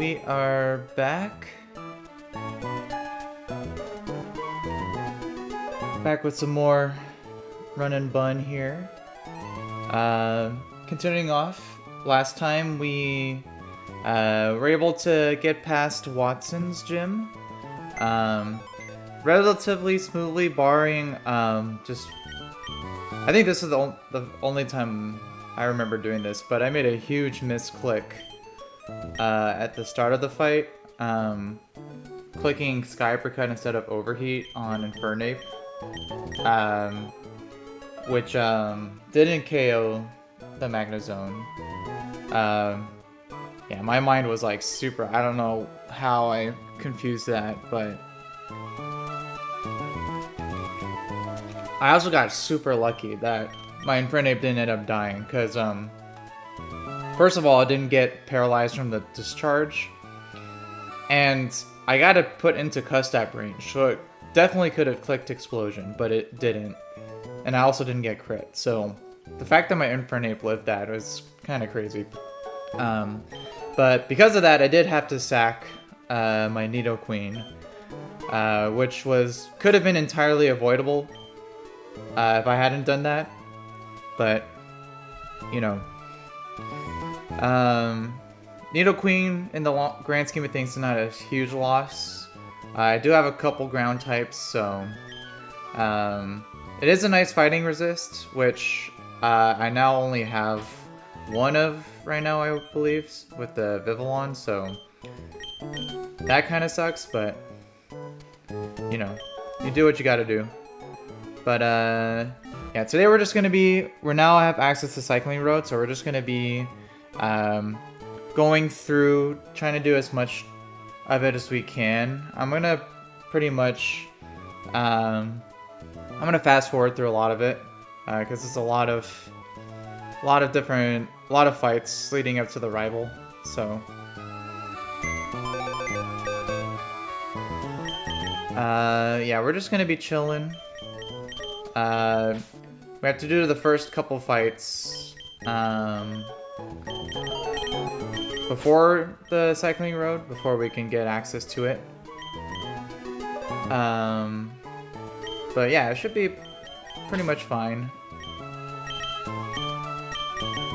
we are back. Back with some more Run and Bun here. Continuing off, last time we were able to get past Watson's gym relatively smoothly, barring just... I think this is the only time I remember doing this, but I made a huge misclick at the start of the fight, clicking Sky Uppercut instead of Overheat on Infernape, which didn't KO the Magnezone. Yeah, my mind was like super, I don't know how I confused that, but I also got super lucky that my Infernape didn't end up dying, because first of all, it didn't get paralyzed from the discharge, and I got it put into Custap range, so it definitely could have clicked Explosion, but it didn't. And I also didn't get crit, so the fact that my Infernape lived that was kind of crazy. But because of that, I did have to sack my Nidoqueen, which could have been entirely avoidable if I hadn't done that. But, you know, Nidoqueen in the grand scheme of things is not a huge loss. I do have a couple ground types, so it is a nice fighting resist, which I now only have one of right now, I believe, with the Vivillon, so that kind of sucks, but you know, you do what you gotta do. But yeah, today we now have access to Cycling Road, so we're just gonna be going through, trying to do as much of it as we can. I'm gonna pretty much I'm gonna fast forward through a lot of it because it's a lot of fights leading up to the rival. So yeah, we're just gonna be chilling. We have to do the first couple fights before the Cycling Road, before we can get access to it. But yeah, it should be pretty much fine.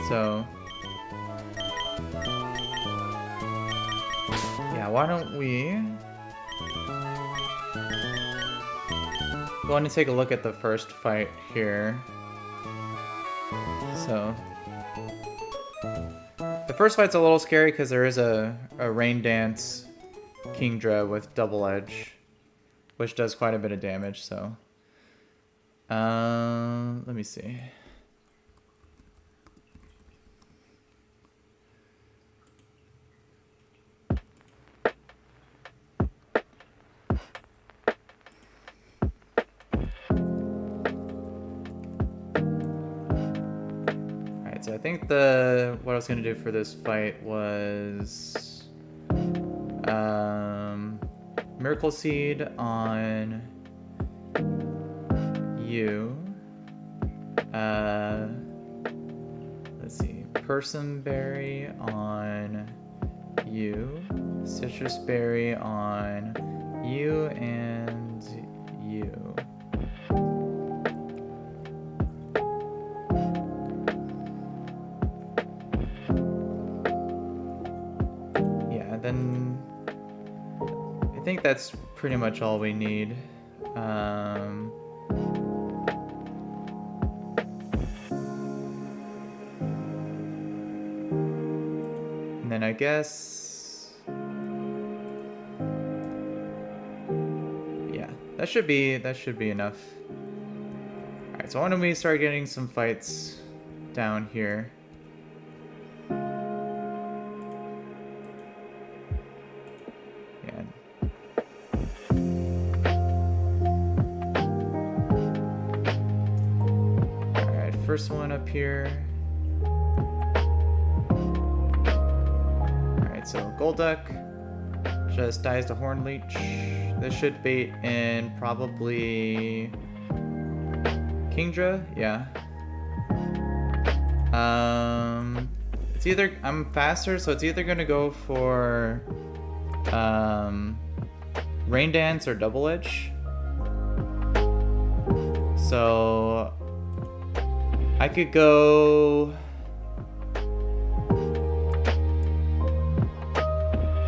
So yeah, why don't we go on and take a look at the first fight here. So the first fight's a little scary because there is a Rain Dance Kingdra with Double Edge, which does quite a bit of damage, so let me see. Alright, so I think what I was gonna do for this fight was Miracle Seed on you. Let's see. Person Berry on you. Citrus Berry on you and you. Yeah, then I think that's pretty much all we need. And then I guess, yeah, that should be enough. All right, so why don't we start getting some fights down here? First one up here. Alright, so Golduck just dies to Horn Leech. This should bait in probably Kingdra, yeah. It's either I'm faster, so it's either gonna go for Rain Dance or Double Edge. So I could go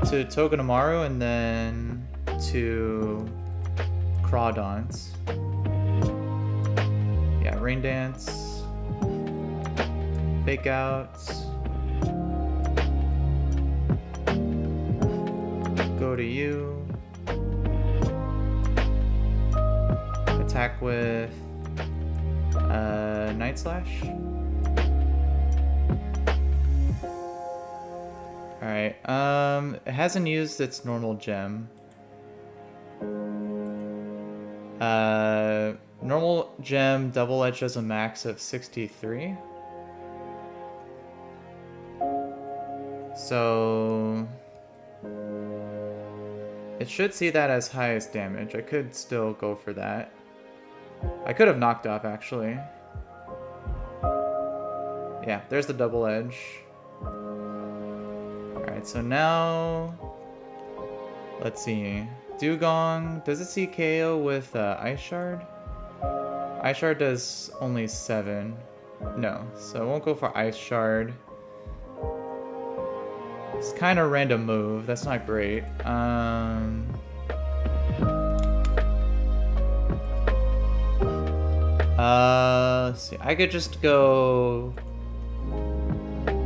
to Togedemaru and then to Crawdons. Yeah, Rain Dance, Fake Out, go to you, attack with Night Slash. Alright, it hasn't used its normal gem. Normal gem Double Edge has a max of 63. So it should see that as highest damage. I could still go for that. I could have knocked off, actually. Yeah, there's the Double Edge. Alright, so now let's see. Dugong, does it see KO with Ice Shard? Ice Shard does only 7. No, so it won't go for Ice Shard. It's kind of a random move. That's not great. Let's see. I could just go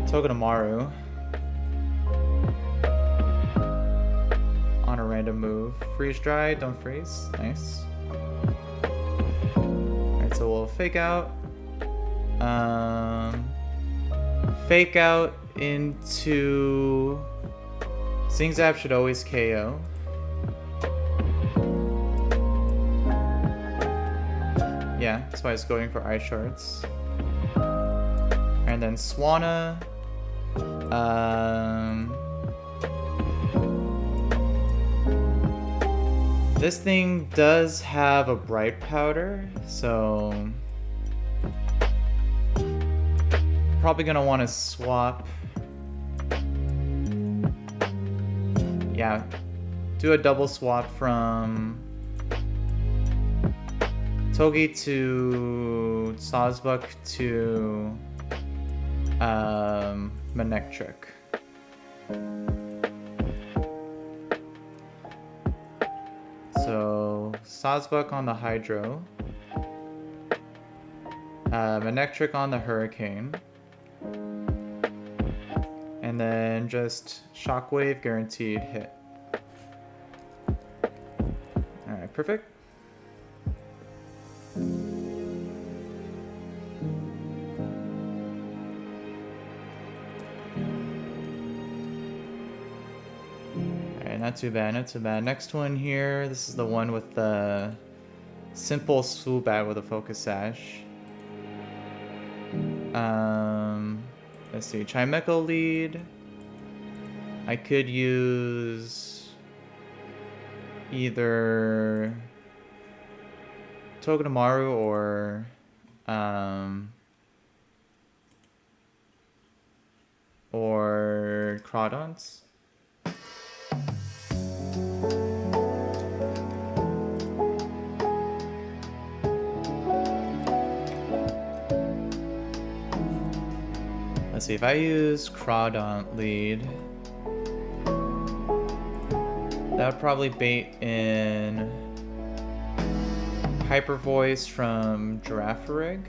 Togedemaru on a random move. Freeze dry, don't freeze. Nice. Alright, so we'll fake out. Fake out into Sing Zap should always KO. Yeah, that's why it's going for Ice Shards. And then Swanna. This thing does have a Bright Powder, so probably gonna want to swap. Yeah, do a double swap from Togi to Sawsbuck to Manectric. So Sawsbuck on the Hydro, Manectric on the Hurricane, and then just Shockwave guaranteed hit. Alright, perfect. Alright, not too bad, not too bad. Next one here, this is the one with the simple Swoobat with a Focus Sash. Let's see, Chimecho lead. I could use either Togedemaru or Crawdons. Let's see, if I use Crawdon lead, that would probably bait in Hyper Voice from Girafarig,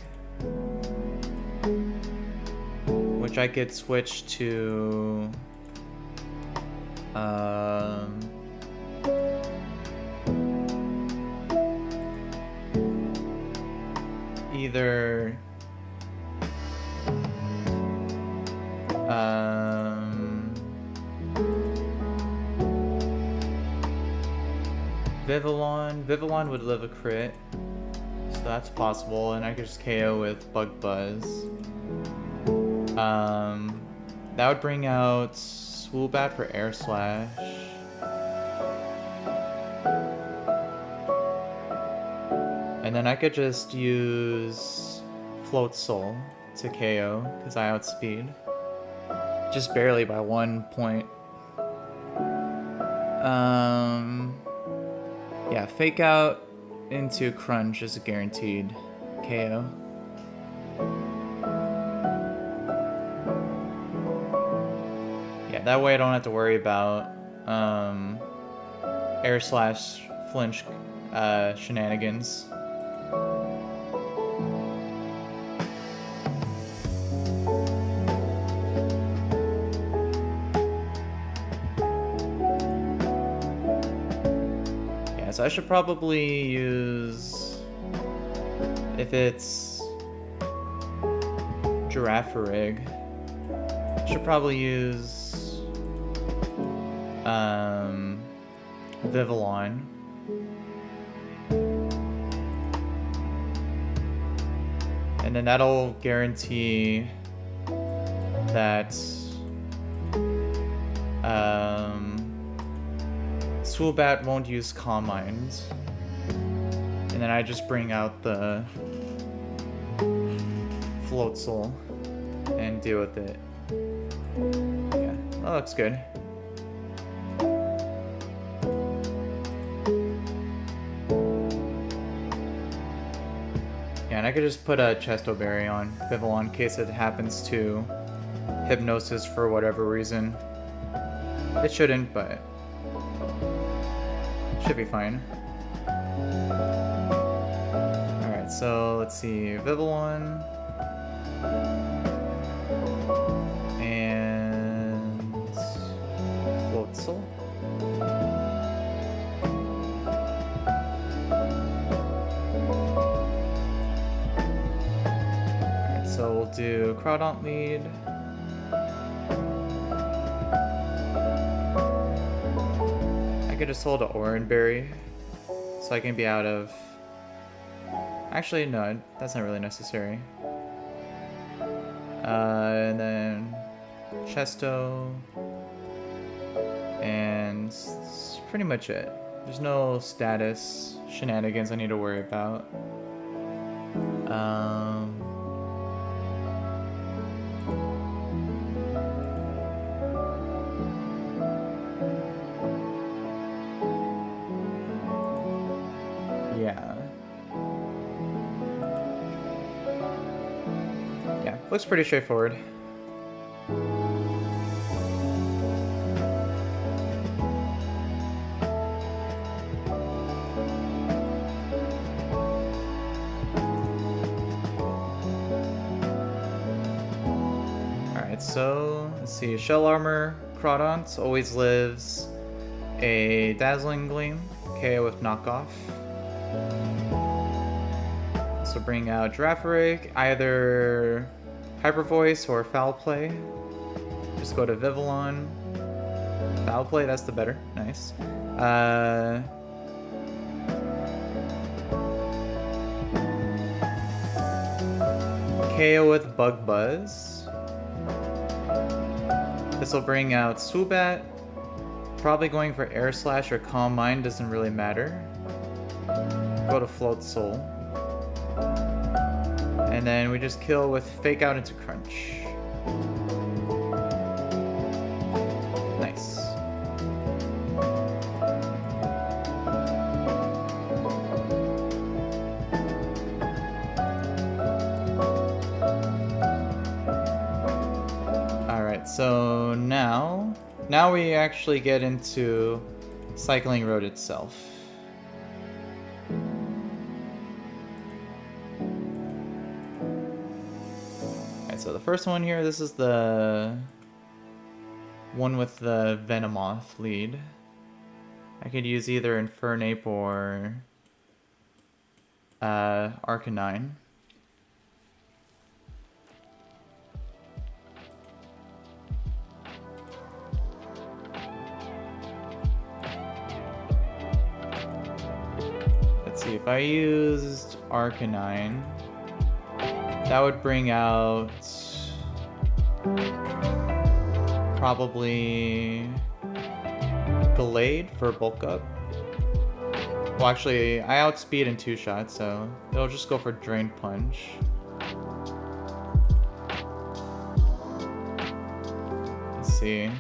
which I could switch to either Vivillon. Vivillon would live a crit, so that's possible, and I could just KO with Bug Buzz. That would bring out Swoobat for Air Slash. And then I could just use Float Soul to KO, because I outspeed. Just barely by 1 point. Yeah, fake out into crunch is a guaranteed KO. Yeah, that way I don't have to worry about air slash flinch shenanigans. Yeah, so I should probably use, if it's Giraffe Rig, I should probably use Vivillon. And then that'll guarantee that Swoolbat won't use Calm Mind. And then I just bring out the Float Soul and deal with it. Yeah, that looks good. Yeah, and I could just put a Chesto Berry on Vivillon in case it happens to Hypnosis for whatever reason. It shouldn't, but it should be fine. Alright, so let's see. Vivillon. And Float Soul. Alright, so we'll do Crawdaunt lead. I could just hold an Oranberry, so I can be out of... Actually, no, that's not really necessary. And then Chesto, and that's pretty much it. There's no status shenanigans I need to worry about. Yeah, looks pretty straightforward. Alright, so let's see. Shell Armor, Crawdaunt always lives a Dazzling Gleam, KO with Knockoff. So bring out Girafarig, either Hyper Voice or Foul Play. Just go to Vivillon. Foul Play, that's the better. Nice. KO with Bug Buzz. This will bring out Swoobat. Probably going for Air Slash or Calm Mind, doesn't really matter. Go to Float Soul. And then we just kill with Fake Out into Crunch. Nice. Alright, so now we actually get into Cycling Road itself. So the first one here, this is the one with the Venomoth lead. I could use either Infernape or Arcanine. Let's see, if I used Arcanine, that would bring out probably Gallade for bulk up. Well, actually, I outspeed in 2 shots, so it'll just go for Drain Punch. see.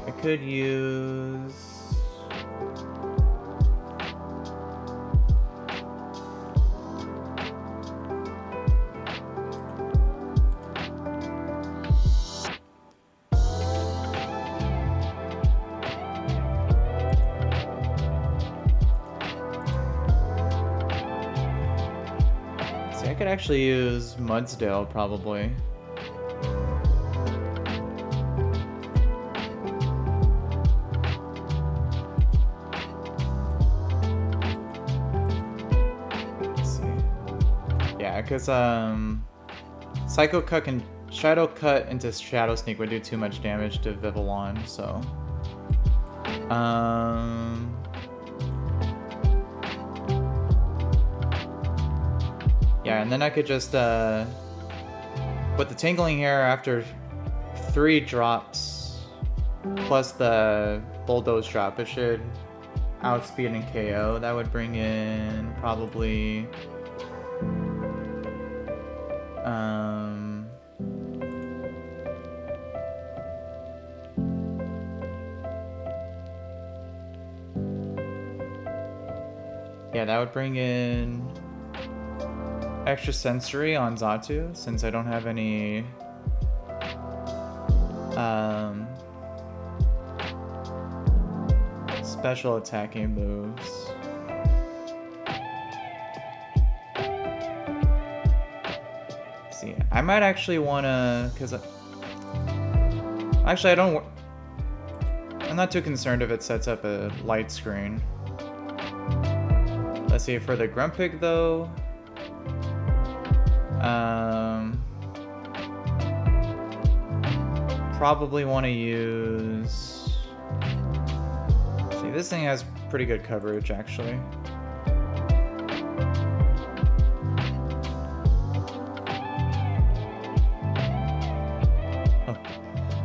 I could use... I could actually use Mudsdale, probably. Let's see. Yeah, because Psycho Cut and Shadow Cut into Shadow Sneak would do too much damage to Vivillon, so yeah, and then I could just with the Tingling Hair after 3 drops plus the Bulldoze drop, it should outspeed and KO. That would bring in probably yeah, that would bring in extra sensory on Xatu, since I don't have any special attacking moves. See, I might actually wanna, cause actually I'm not too concerned if it sets up a light screen. Let's see, for the Grumpig though, probably want to use... See, this thing has pretty good coverage, actually. Oh.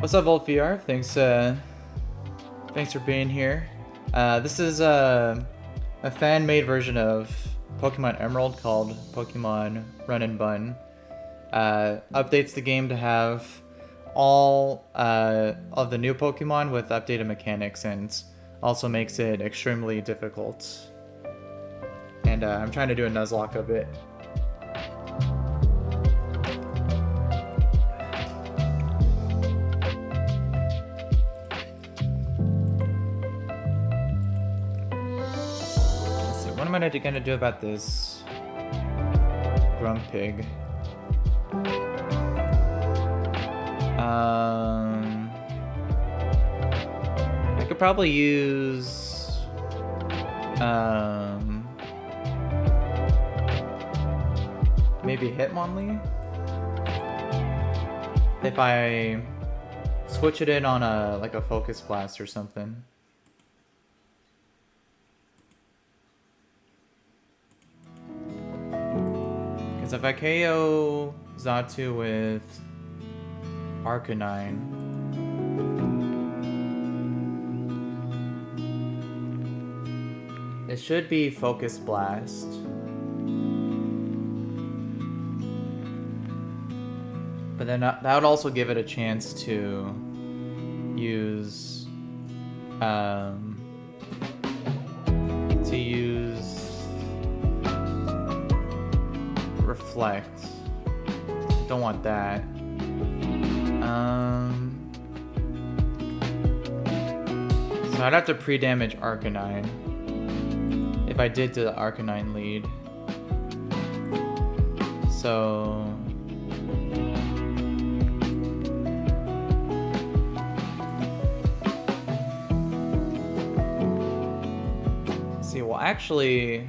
What's up, Volt VR? Thanks for being here. This is a fan-made version of Pokemon Emerald called Pokemon Run&Bun. Updates the game to have all of the new Pokemon with updated mechanics, and also makes it extremely difficult. And I'm trying to do a Nuzlocke of it. Let's see, what am I gonna do about this Grumpig? I could probably use maybe Hitmonlee if I switch it in on a Focus Blast or something. Because if I KO Xatu with Arcanine, it should be Focus Blast. But then that would also give it a chance to use Reflect. Don't want that. So I'd have to pre-damage Arcanine if I did to the Arcanine lead. So see, well actually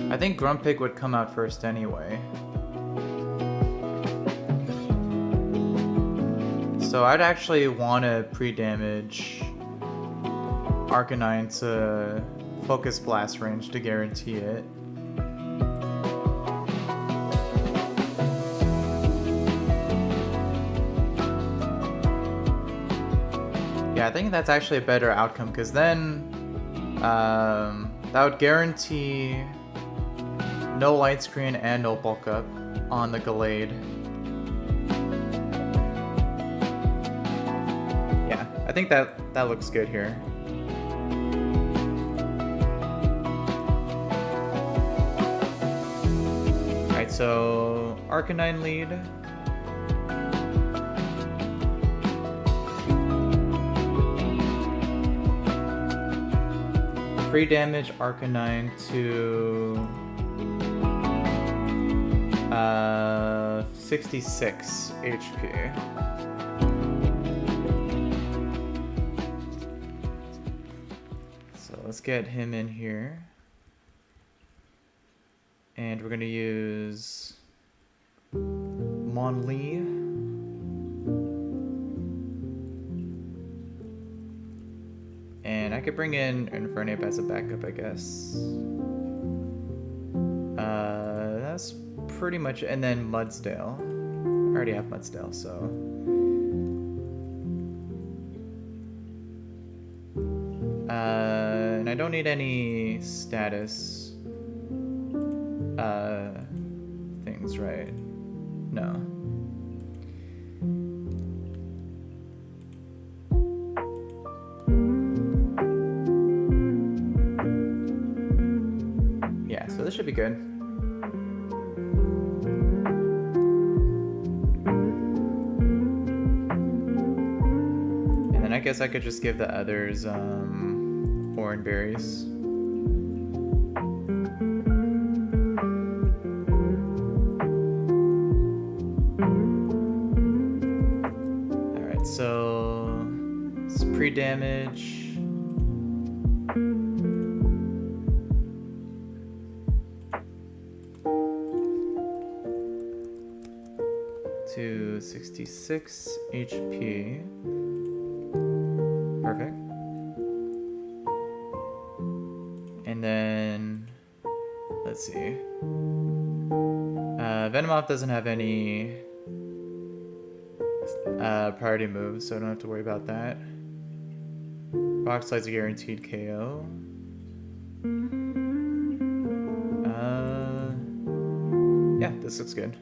I think Grumpig would come out first anyway. So I'd actually want to pre-damage Arcanine to Focus Blast range to guarantee it. Yeah, I think that's actually a better outcome, because then that would guarantee No light screen and no bulk up on the Gallade. Yeah, I think that looks good here. Alright, so Arcanine lead. Pre-damage Arcanine to 66 HP. So let's get him in here. And we're gonna use Monli. And I could bring in Infernape as a backup, I guess. That's pretty much, and then Mudsdale. I already have Mudsdale, so. And I don't need any status things, right? No. Yeah, so this should be good. And then I guess I could just give the others orange berries. Alright, so it's pre-damage. To 66 HP. Perfect. And then, let's see. Venomoth doesn't have any priority moves, so I don't have to worry about that. Rock Slide's a guaranteed KO. Yeah, this looks good.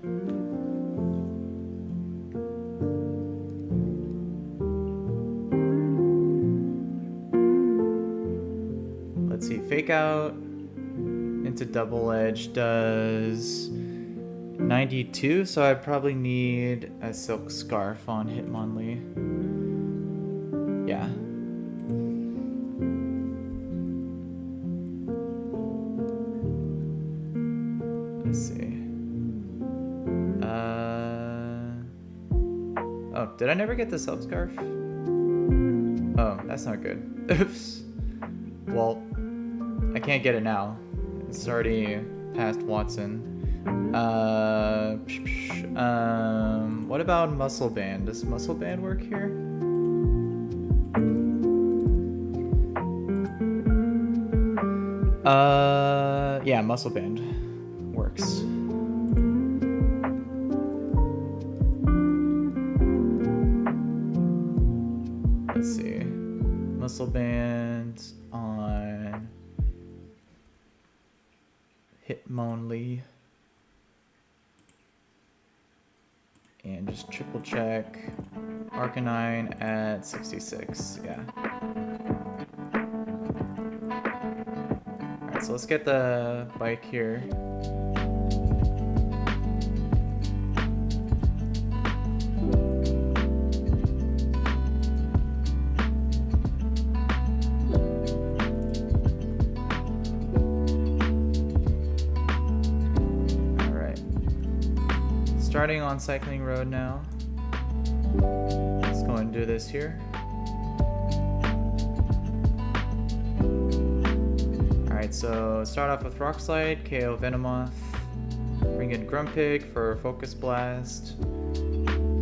Let's see, Fake Out into Double Edge does 92, so I probably need a Silk Scarf on Hitmonlee. Yeah. Let's see. Oh, did I never get the Silk Scarf? Oh, that's not good. Oops. Well, I can't get it now. It's already past Watson. What about Muscle Band? Does Muscle Band work here? Yeah, Muscle Band works. Let's see. Muscle Band on Hitmonlee. And just triple check Arcanine at 66. Yeah. Alright, so let's get the bike here. Starting on Cycling Road now. Let's go and do this here. Alright, so start off with Rock Slide, KO Venomoth. Bring in Grumpig for Focus Blast.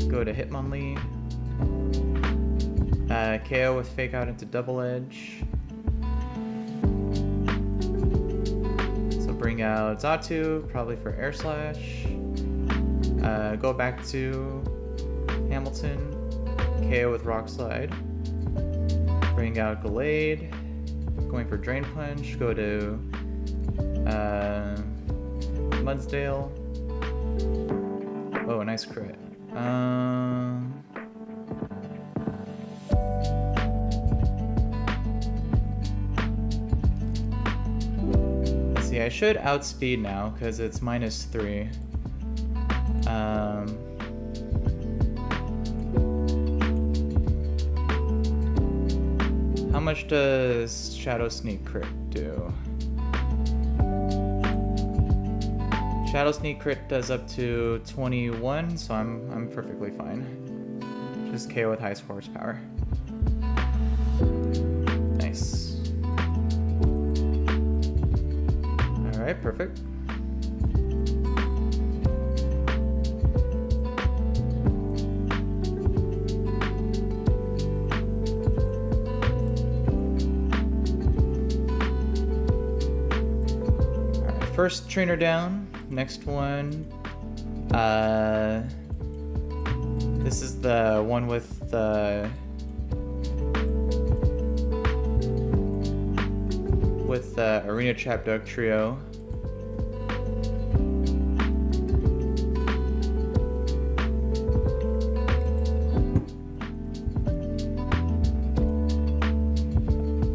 Go to Hitmonlee. KO with Fake Out into Double Edge. So bring out Xatu, probably for Air Slash. Go back to Hamilton, KO with Rock Slide. Bring out Gallade, going for Drain Punch. Go to Mudsdale. Oh, nice crit. Let's see, I should outspeed now because it's -3. How much does Shadow Sneak crit do? Shadow Sneak crit does up to 21, so I'm perfectly fine. Just KO with highest horsepower. Nice. Alright, perfect. Alright, first trainer down. Next one, this is the one with the Arena Trap Duck Trio.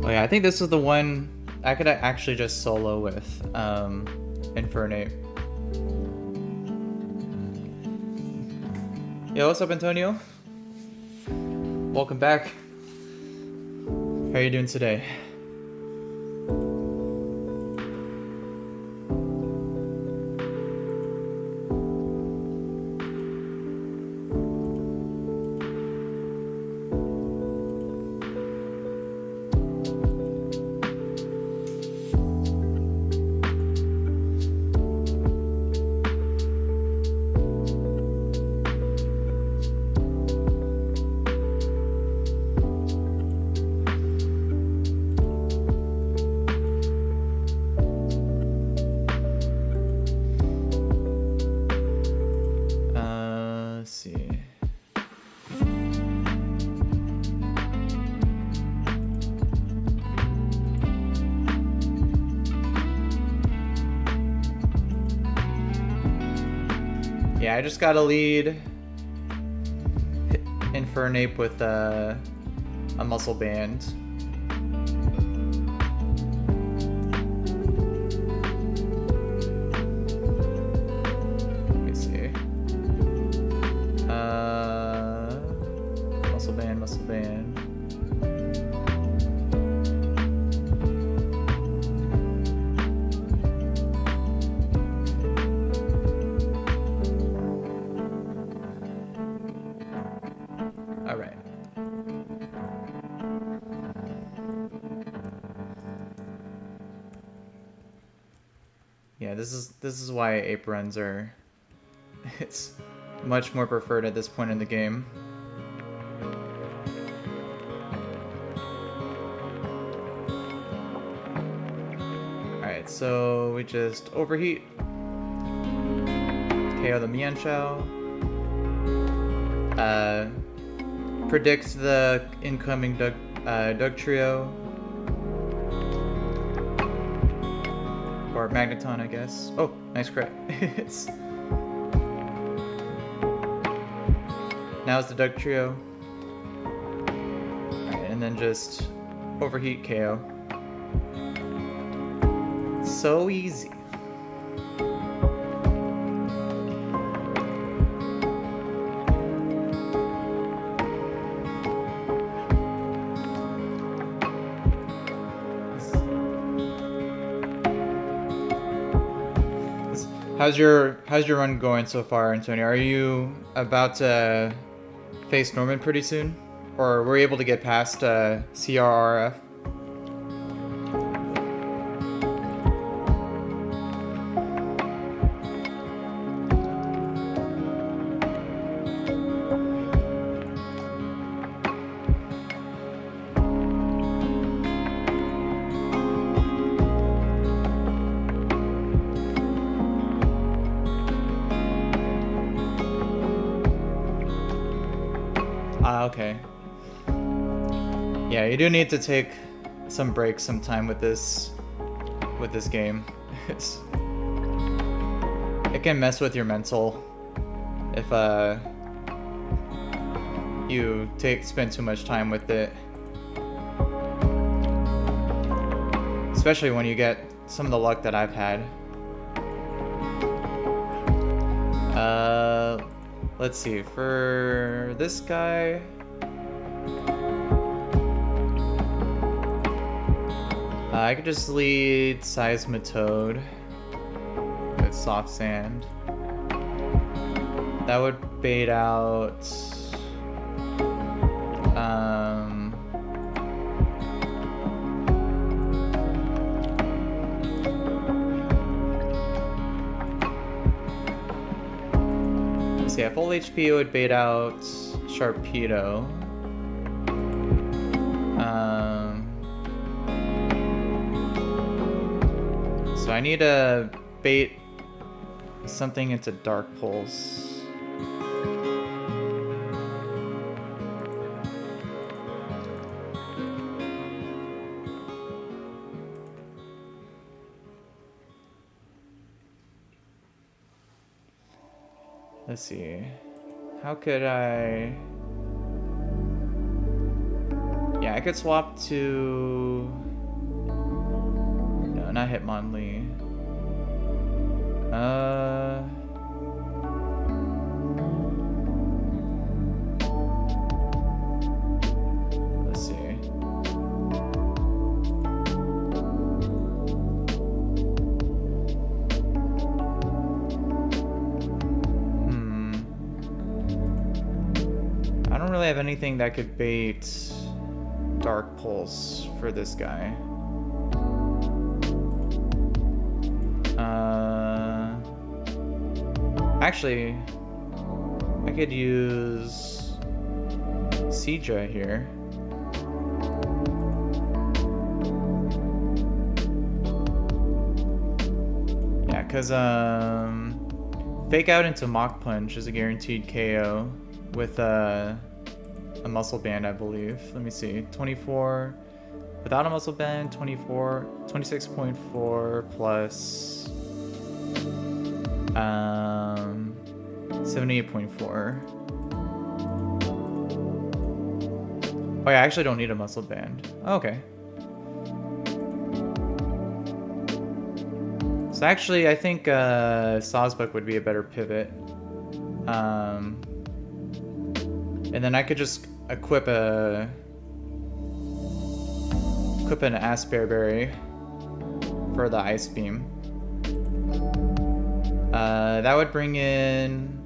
Oh yeah, I think this is the one I could actually just solo with Infernape. Yo, what's up, Antonio? Welcome back. How are you doing today? Yeah, I just got a lead Infernape with a muscle band. Let me see. Muscle band, muscle band. Yeah, this is why ape runs are it's much more preferred at this point in the game. Alright, so we just overheat. KO the Mienshao. Predict the incoming Doug Trio. Or Magneton, I guess. Oh, nice crit. Now it's the Doug Trio. Alright, and then just overheat KO. So easy. How's your run going so far, Antonio? Are you about to face Norman pretty soon? Or were you able to get past CRRF? Okay. Yeah, you do need to take some breaks sometime with this game. can mess with your mental if you spend too much time with it. Especially when you get some of the luck that I've had. Let's see, for this guy, I could just lead Seismitoad with soft sand. That would bait out so yeah, full HP would bait out Sharpedo. So I need to bait something into Dark Pulse. Let's see. How could I... Yeah, I could swap to... No, not Hitmonlee. Let's see. I don't really have anything that could bait Dark Pulse for this guy. Actually, I could use Seadra here. Yeah, because Fake Out into Mach Punch is a guaranteed KO with a muscle band, I believe. Let me see. 24 without a muscle band, 26.4 plus 78.4. Oh yeah, I actually don't need a muscle band. Oh, okay. So actually, I think Sawsbuck would be a better pivot. And then I could just equip an Asperberry for the Ice Beam. That would bring in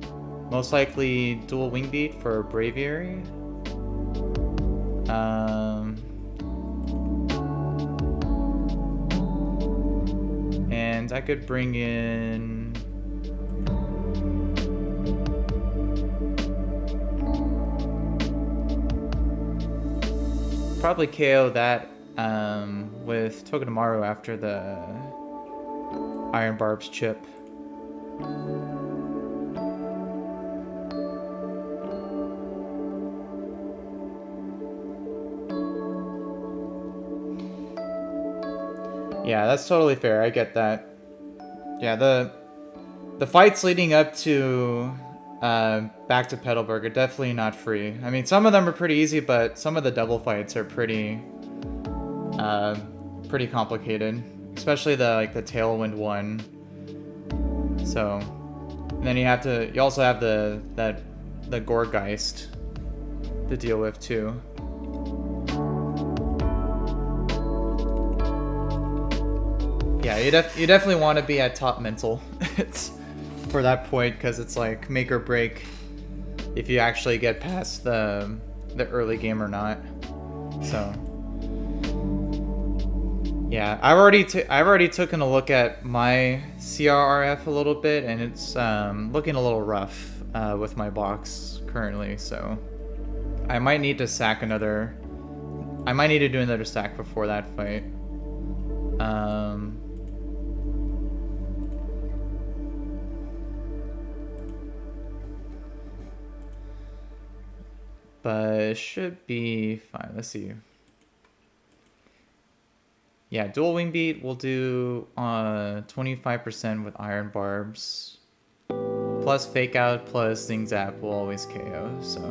most likely dual Wing Beat for Braviary. And I could bring in probably KO that with Togedemaru after the Iron Barb's chip. Yeah, that's totally fair. I get that. Yeah, the fights leading up to back to Petalburg are definitely not free. I mean, some of them are pretty easy, but some of the double fights are pretty complicated, especially the Tailwind one. So, and then you also have the Gorgeist to deal with too. Yeah, you definitely want to be at top mental. It's for that point, because it's like make or break if you actually get past the early game or not. So yeah, I've already taken a look at my CRRF a little bit, and it's looking a little rough with my box currently. So I might need to do another stack before that fight. But it should be fine. Let's see. Yeah, dual Wing Beat will do 25% with Iron Barbs. plus Fake Out plus Zing Zap will always KO, so.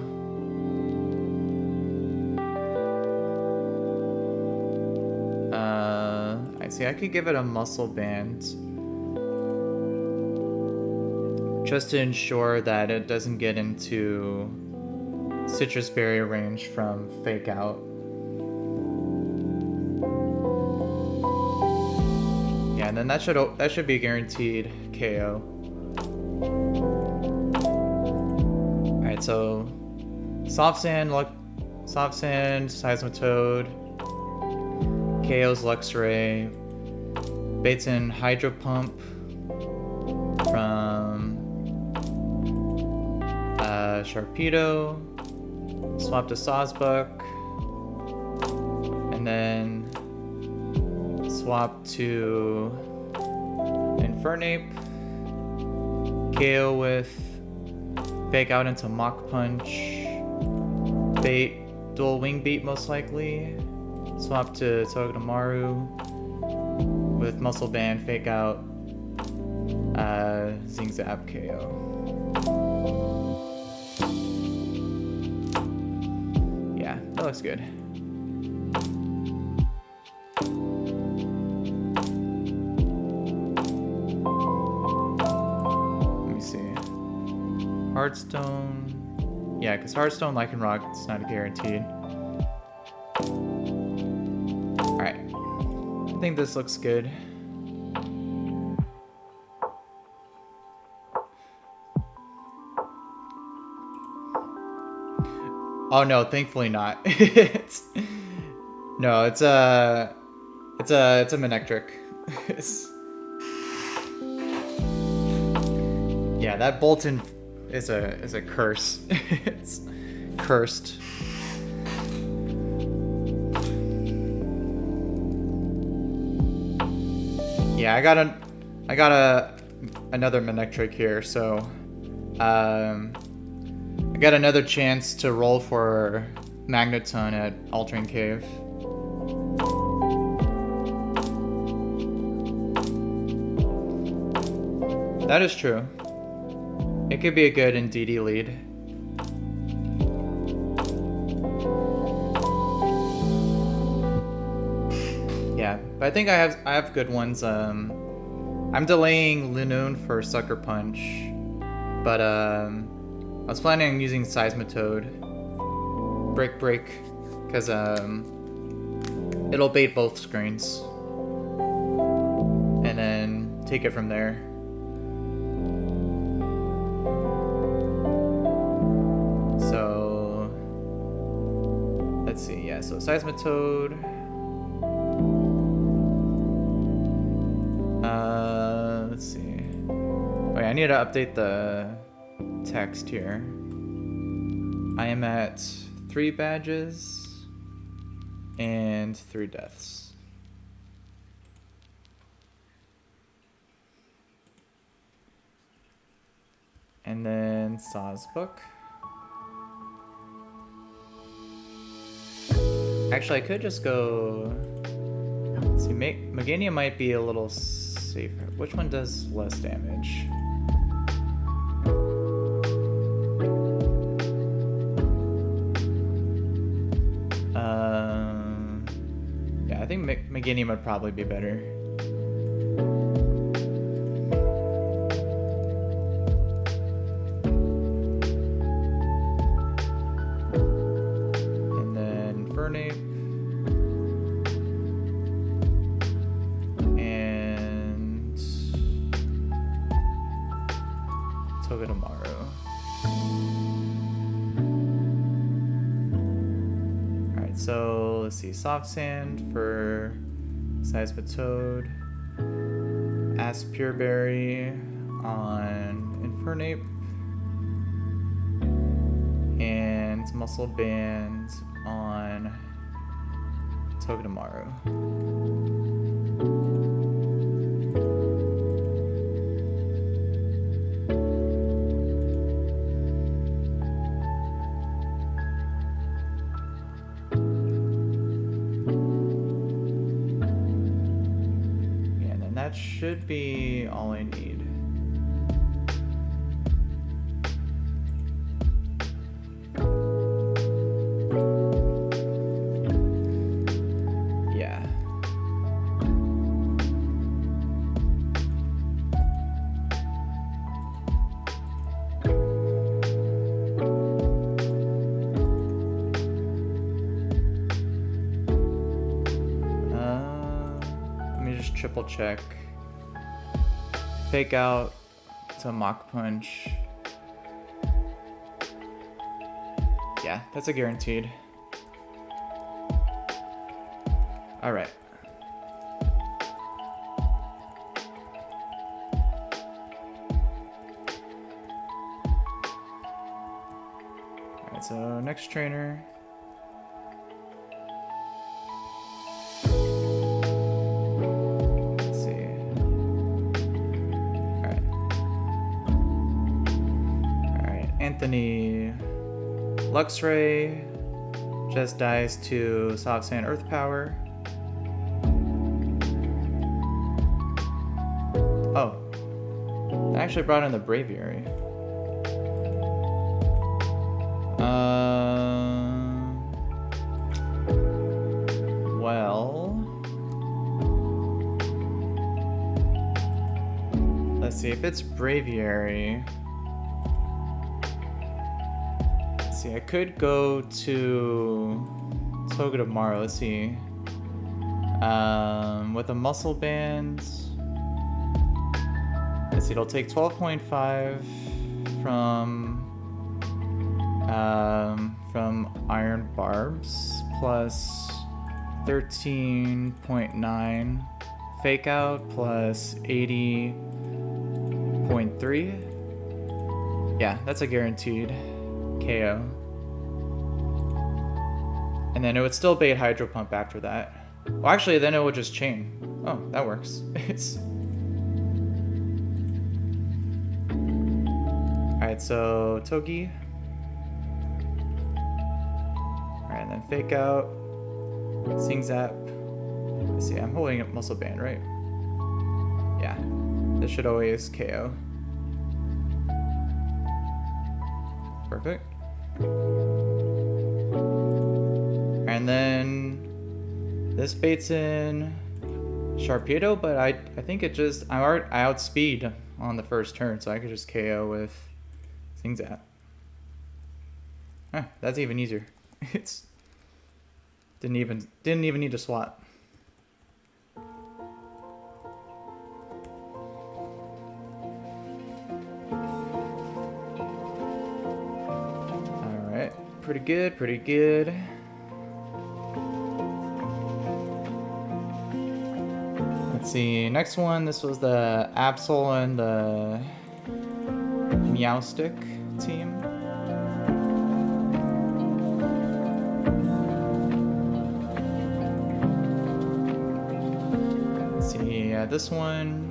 I see, I could give it a Muscle Band. Just to ensure that it doesn't get into Citrus Berry range from Fake Out. Yeah, and then that should be guaranteed KO. Alright, so Soft Sand, Seismitoad, KO's Luxray, baits in Hydro Pump from Sharpedo, swap to Sawsbuck, and then swap to Infernape, KO with Fake Out into Mach Punch, bait dual Wing Beat most likely, swap to Togedemaru with Muscle Band, Fake Out, Zing Zap, KO. Yeah, that looks good. Let me see. Heartstone. Yeah, because Heartstone, Lycanroc, it's not guaranteed. Alright. I think this looks good. Oh no, thankfully not. It's a Manectric. Yeah, that Bolton is a curse. It's cursed. Yeah, I got another Manectric here, so I got another chance to roll for Magneton at Altering Cave. That is true. It could be a good DD lead. Yeah, but I think I have good ones. I'm delaying Linoone for Sucker Punch, but I was planning on using Seismitoad, Break, because it'll bait both screens, and then take it from there. So let's see, yeah. So Seismitoad. Let's see. Oh yeah, I need to update the text here. I am at 3 badges and 3 deaths. And then Sawsbuck. Actually, I could just go. Let's see, Meganium might be a little safer. Which one does less damage? Yeah, I think Meganium would probably be better. And then Infernape. And Togedemaru. Alright, so let's see. Soft Sand for Seismitoad. Pure Berry on Infernape. And Muscle Band on Togedemaru. Yeah, and then that should be all I need. triple check. Fake out to Mach Punch. Yeah, that's a guaranteed. Alright. Alright, so next trainer. Let's see. Alright. Alright, Anthony Luxray just dies to Soft Sand Earth Power. Oh, I actually brought in the Braviary. Well, let's see if it's Braviary. Let's see, I could go to Toga tomorrow. Let's see. With a Muscle Band. Let's see, it'll take 12.5 from Iron Barbs plus 13.9 Fake Out plus 80.3. Yeah, that's a guaranteed KO. And then it would still bait Hydro Pump after that. Well, actually, then it would just chain. Oh, that works. It's... Alright, so Togi. Alright, and then Fake Out. Sing Zap. Let's see, I'm holding up Muscle Band, right? Yeah. This should always KO. Perfect. And then this baits in Sharpedo, but I think it just I outspeed on the first turn, so I could just KO with Sing Zap. That's even easier. It's didn't even need to swap. Alright, pretty good, pretty good. Let's see, next one, this was the Absol and the Meowstick team. Let's see, yeah, this one.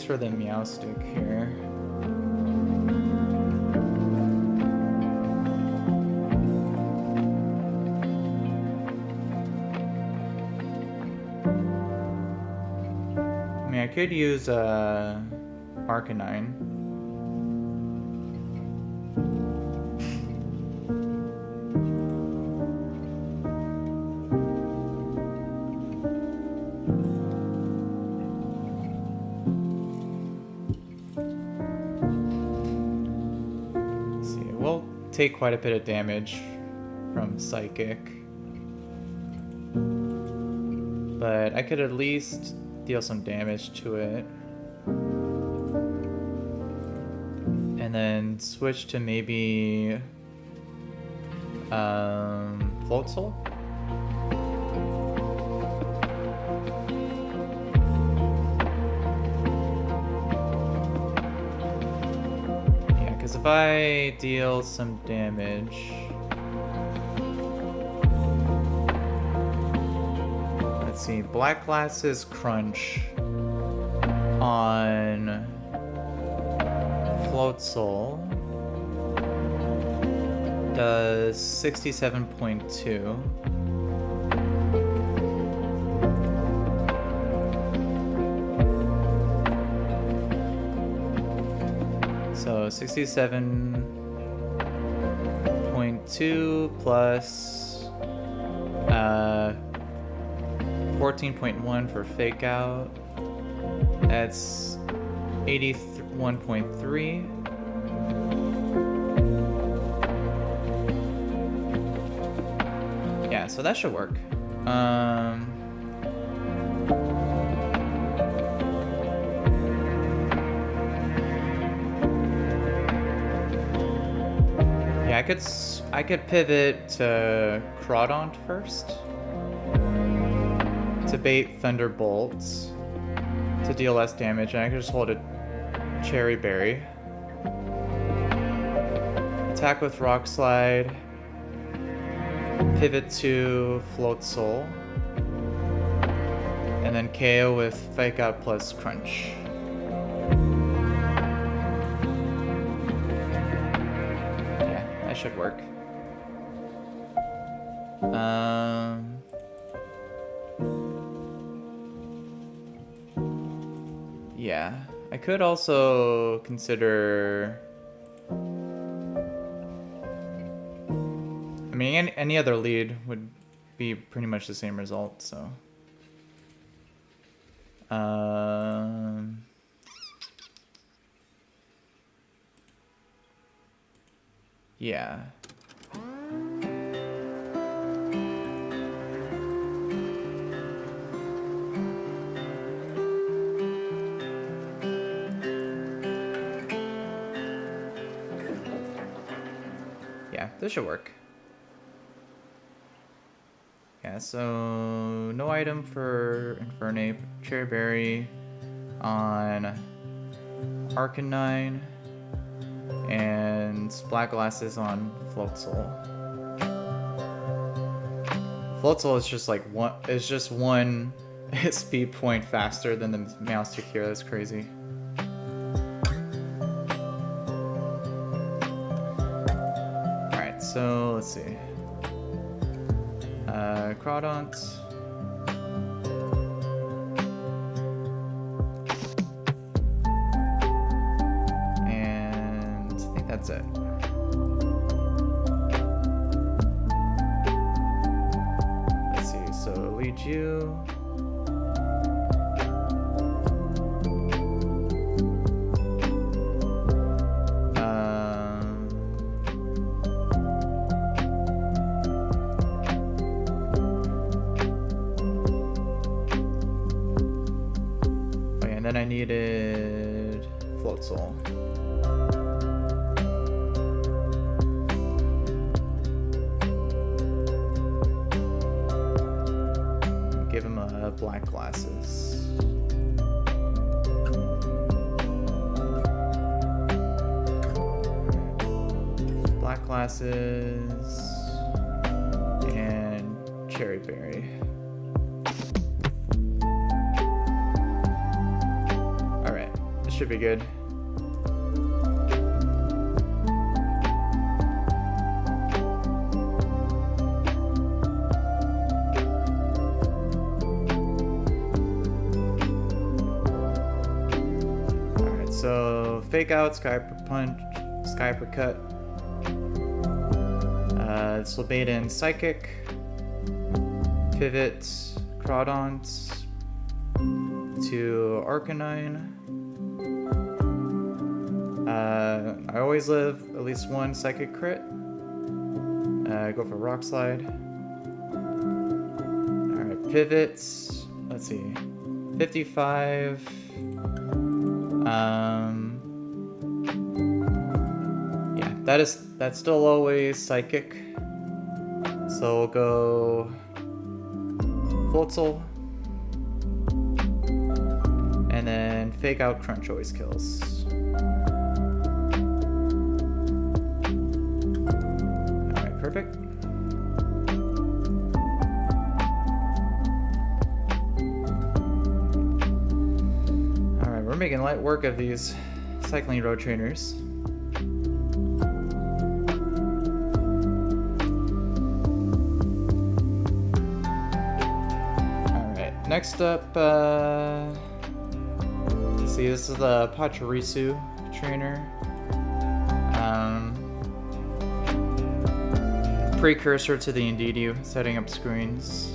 For the Meowstick here. I mean, I could use Arcanine. Take quite a bit of damage from Psychic, but I could at least deal some damage to it and then switch to maybe Float Soul. If I deal some damage, let's see, Black Glasses Crunch on Float Soul does 67.2. So 67.2 plus 14.1 for fake out. That's 81.3. Yeah, so that should work. Yeah, I could pivot to Crawdaunt first to bait Thunderbolts to deal less damage, and I could just hold a Cherry Berry. Attack with Rock Slide. Pivot to Float Soul. And then KO with Fake Out plus Crunch. Yeah, that should work. Yeah, I could also consider... I mean, any other lead would be pretty much the same result, so... yeah. Yeah, this should work. Yeah, so no item for Infernape, Cherry Berry on Arcanine, and Black Glasses on Float Soul. Float Soul is just like one speed point faster than the Meowsticure. That's crazy. Alright, so let's see. Crawdaunt. And I think that's it. Let's see, so lead you. And then I needed Float Soul. Give him a Black Glasses. Black Glasses and Cherry Berry. Should be good. Alright, so Fake Out, Sky Punch, Sky Uppercut. This will bait in Psychic. Pivot Crawdaunt to Arcanine. I always live at least one Psychic crit. Go for Rock Slide. Alright, pivots. Let's see. 55. Yeah, that's still always Psychic. So we'll go Float Soul. And then Fake Out Crunch always kills. Perfect. Alright, we're making light work of these cycling road trainers. Alright, next up, see, this is the Pachirisu trainer. Precursor to the Indeedee, setting up screens.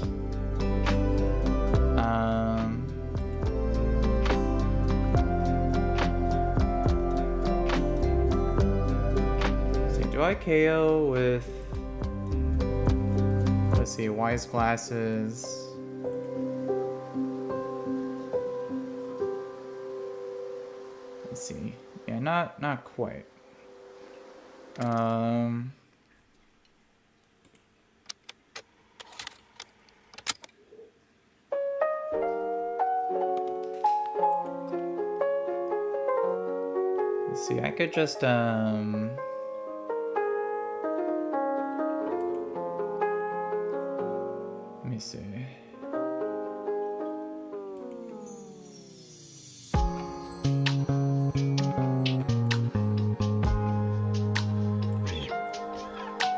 do I KO with... Let's see, Wise Glasses. Let's see. Yeah, not quite. Let's see, I could just let me see.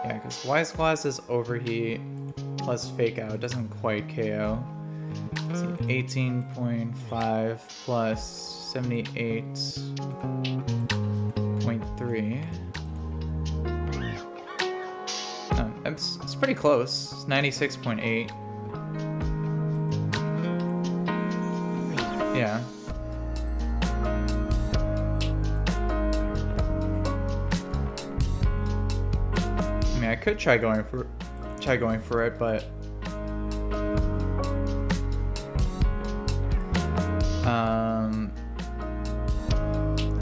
Yeah, because Wise Glasses overheat plus fake out doesn't quite KO. Let's see, 18.5 plus 78.3. Oh, it's pretty close. It's 96.8. Yeah. I mean, I could try going for it, but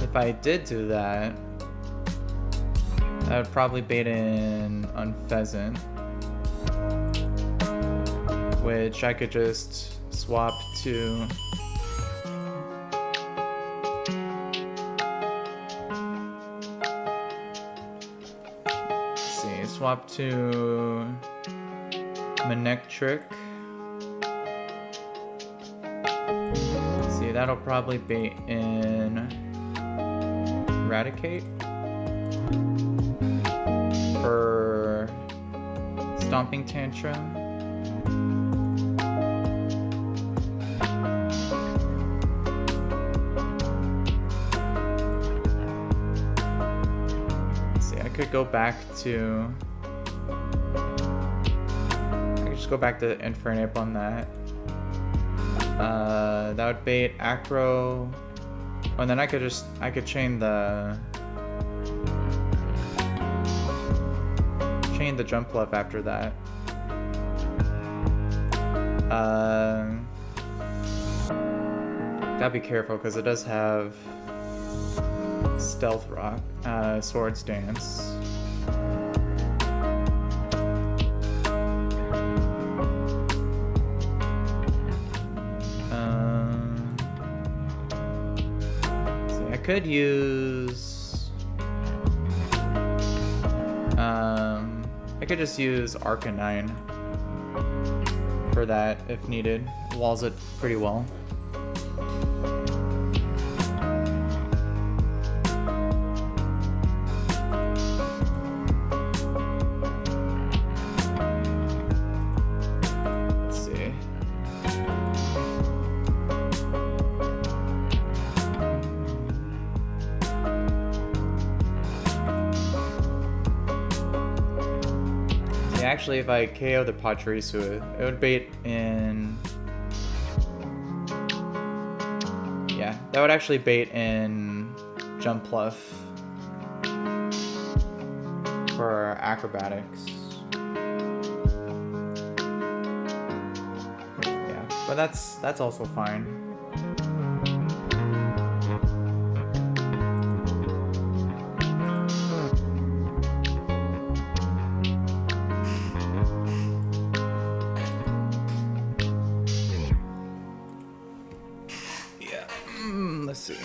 if I did do that, I would probably bait in on Pheasant, which I could just swap to swap to Manectric. See, that'll probably bait in Eradicate for Stomping Tantrum. See, I could go back to... just go back to Infernape on that. That would bait Acro. Oh, and then I could chain the jump bluff after that. Gotta be careful because it does have Stealth Rock, Swords Dance. Could use I could just use Arcanine for that if needed. Walls it pretty well. Actually, if I KO the Pachirisu, it would bait in... Yeah, that would actually bait in Jump Bluff for Acrobatics. Yeah, but that's also fine. Let's see.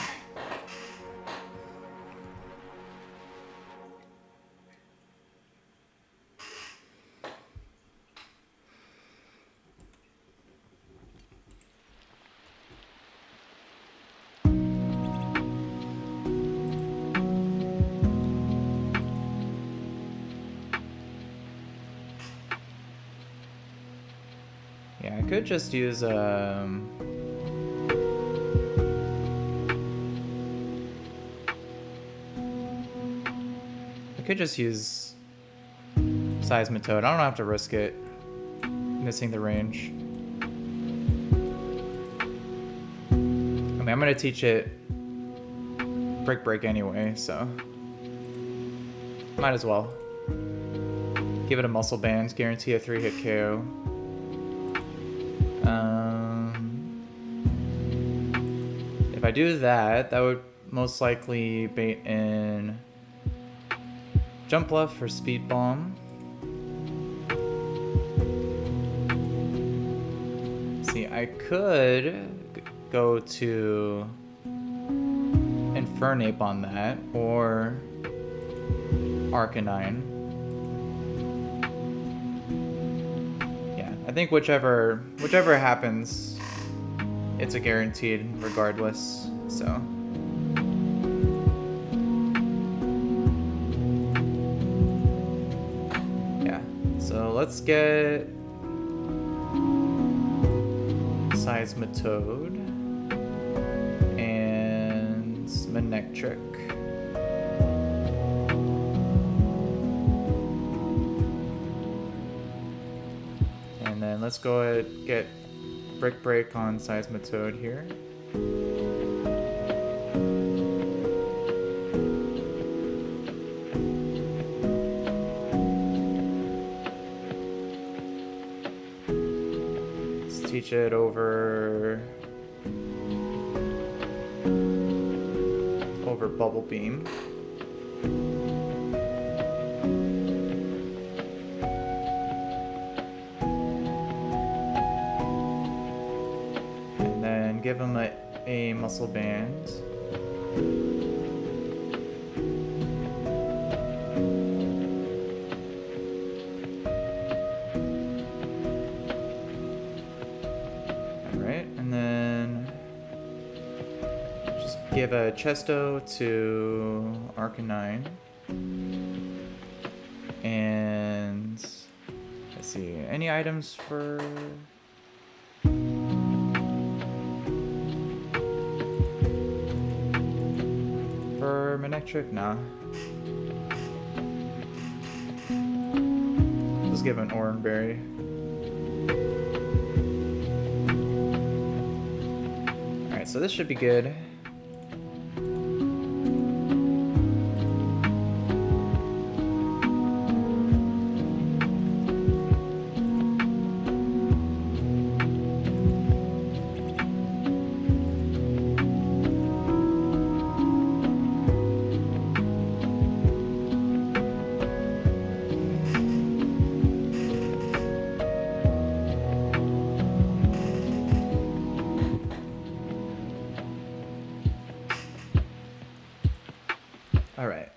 Yeah, I could just use I could just use Seismitoad. I don't have to risk it missing the range. I mean, I'm gonna teach it Brick Break anyway, so. Might as well. Give it a muscle band, guarantee a 3-hit KO. If I do that, that would most likely bait in Jump Bluff for Speed Bomb. See, I could go to Infernape on that, or Arcanine. Yeah, I think whichever happens, it's a guaranteed regardless, so. Yeah, so let's get Seismitoad and Manectric. And then let's go ahead and get Brick Break on Seismitoad here. Let's teach it over Bubble Beam. Give him a muscle band. Alright, and then just give a Chesto to Arcanine. And let's see, any items for Manectric? Nah. Just give an Oran Berry. Alright, so this should be good. All right.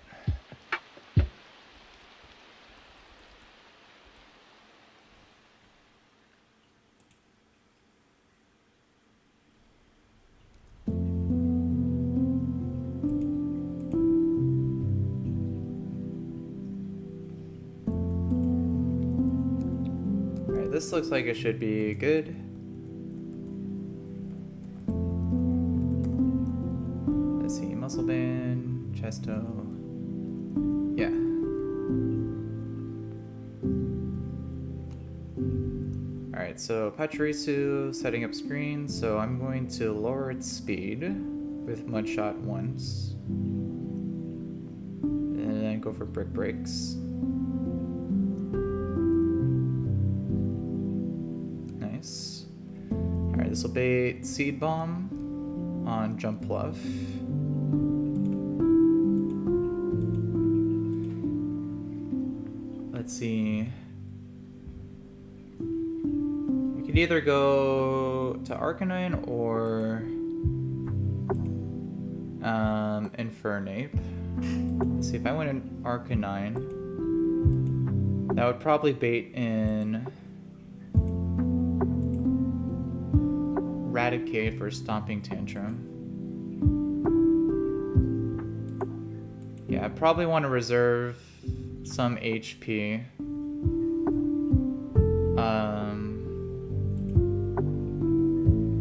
All right, this looks like it should be good. Let's see, Muscle Band, Chesto. Yeah. Alright, so Pachirisu setting up screen, so I'm going to lower its speed with Mudshot once. And then go for Brick Breaks. Nice. Alright, this will bait Seed Bomb on Jump Bluff. Let's see. We could either go to Arcanine or Infernape. Let's see, if I went in Arcanine, that would probably bait in Raticate for Stomping Tantrum. Yeah, I probably want to reserve some HP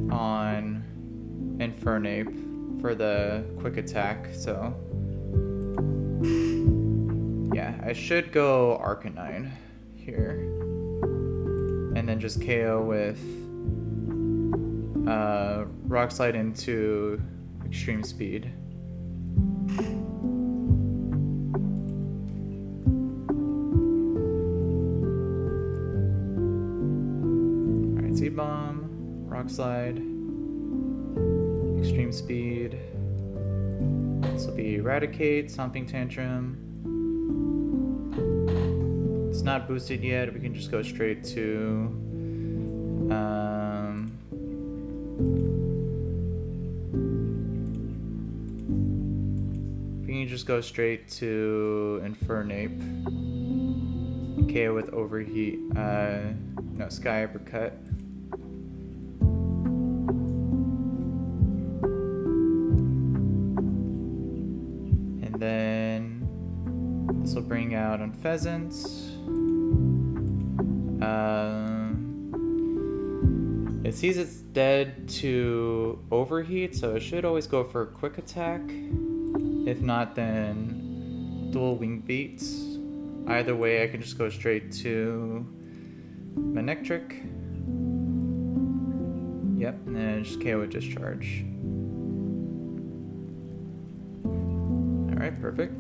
on Infernape for the quick attack, so yeah, I should go Arcanine here and then just KO with Rock Slide into Extreme Speed. Seed Bomb, Rock Slide, Extreme Speed. This will be Eradicate, Stomping Tantrum. It's not boosted yet. We can just go straight to we can just go straight to Infernape. KO with Overheat. No, Sky Uppercut. And then this will bring out Unpheasant. It sees it's dead to Overheat, so it should always go for a quick attack. If not, then dual Wing Beats. Either way, I can just go straight to Manectric. Yep, and then just KO with Discharge. Alright, perfect.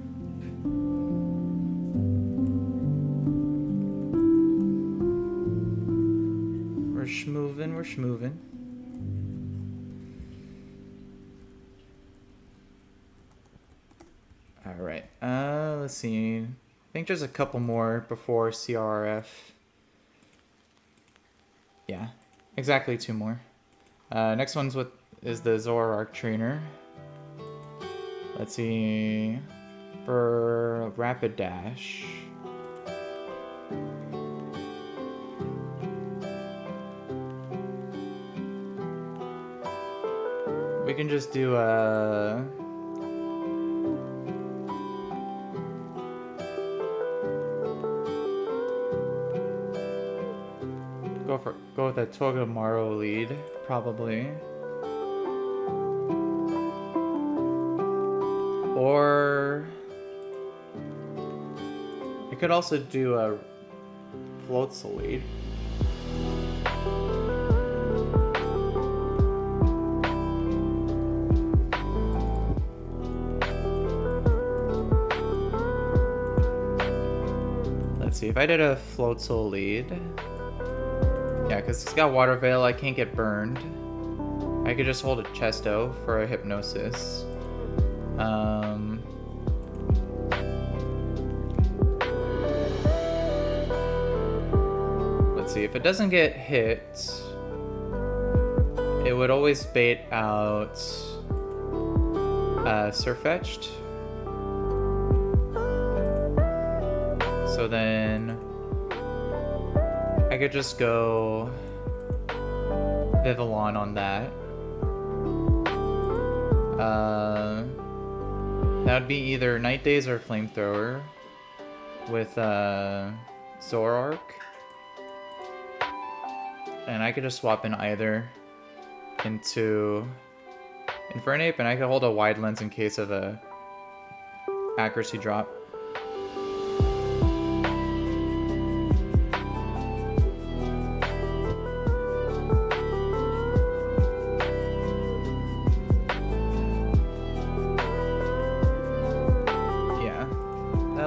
We're schmoovin'. Alright, let's see. I think there's a couple more before CRF. Yeah, exactly 2 more. Next one's is the Zoroark Trainer. Let's see. For Rapid Dash. We can just do a... Go with a Togedemaru lead, probably. Or... I could also do a Floatzel lead. Let's see, if I did a Floatzel lead... Yeah, because it's got Water Veil, I can't get burned. I could just hold a Chesto for a Hypnosis. Let's see, if it doesn't get hit, it would always bait out Sirfetch'd. So then I could just go Vivillon on that. That would be either Night Daze or Flamethrower with Zoroark. And I could just swap in either into Infernape, and I could hold a Wide Lens in case of a accuracy drop.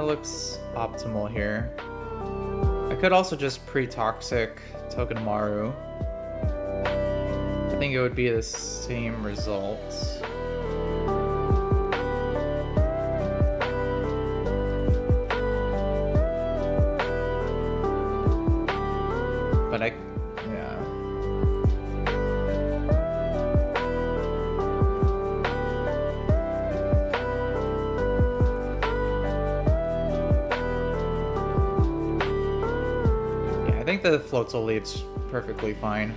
Looks optimal here. I could also just pre-toxic Togedemaru. I think it would be the same result. But yeah. I think the Floatzel lead's perfectly fine.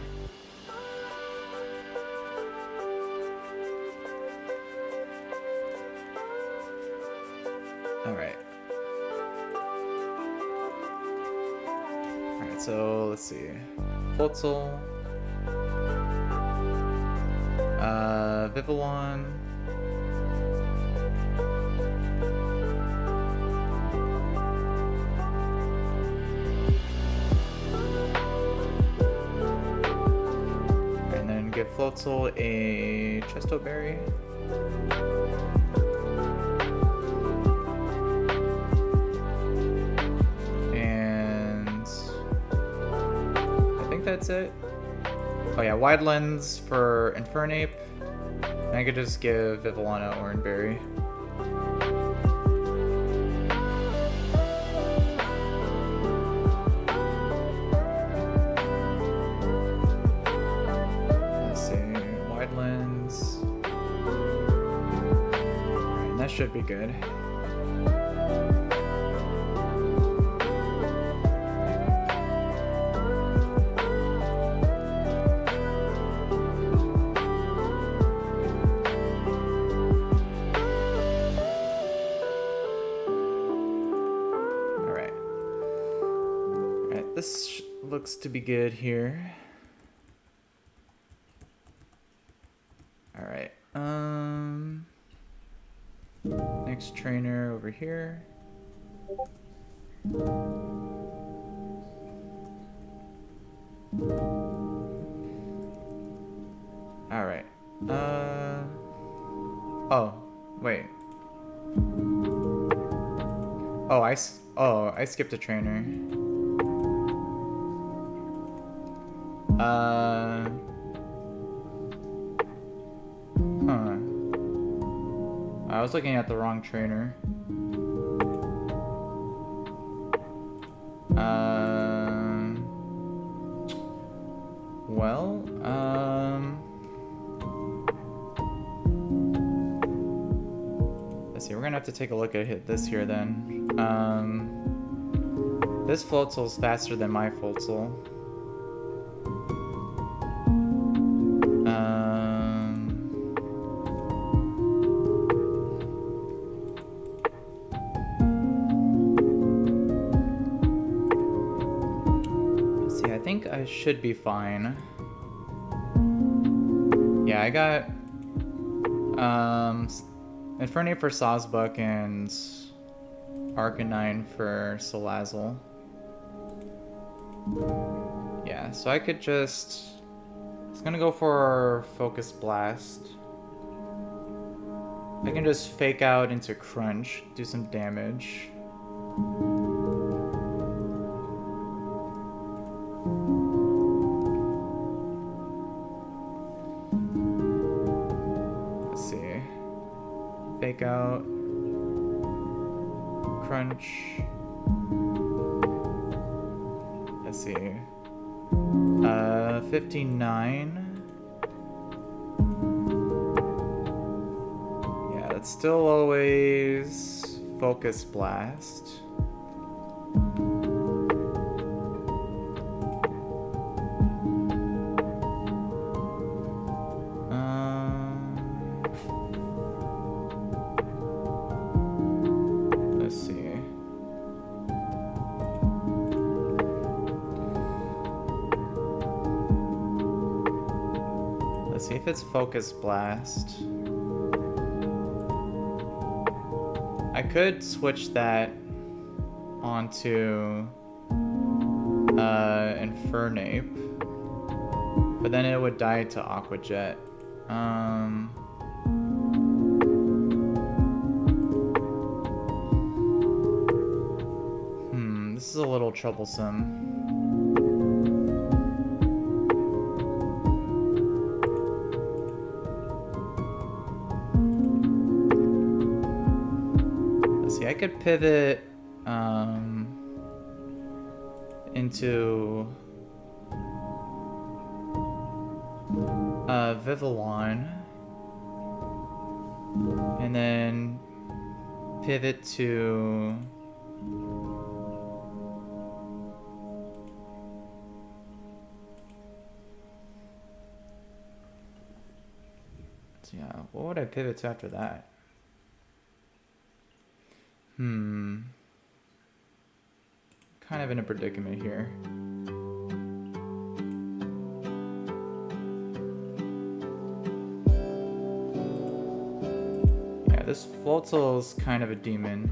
Alright, so let's see. Floatzel. Vivillon. Give Floatzel a Chesto Berry. And I think that's it. Oh yeah, wide lens for Infernape. And I could just give Vivillana Oranberry. Let's see, wide lens. Alright, that should be good. This looks to be good here. All right. Next trainer over here. All right. Oh, wait. Oh, I skipped a trainer. I was looking at the wrong trainer. Let's see, we're gonna have to take a look at this here then. This Floatzel's faster than my Floatzel. I should be fine. Yeah, I got Infernape for Sawsbuck and Arcanine for Salazzle. Yeah, so I could just... It's gonna go for Focus Blast. I can just fake out into Crunch, do some damage. Fake out, Crunch. Let's see. 59. Yeah, it's still always Focus Blast. See if it's Focus Blast. I could switch that onto Infernape, but then it would die to Aqua Jet. This is a little troublesome. I could pivot into Vivillon and then pivot to what would I pivot to after that? Kind of in a predicament here. Yeah, this Floatzel's kind of a demon.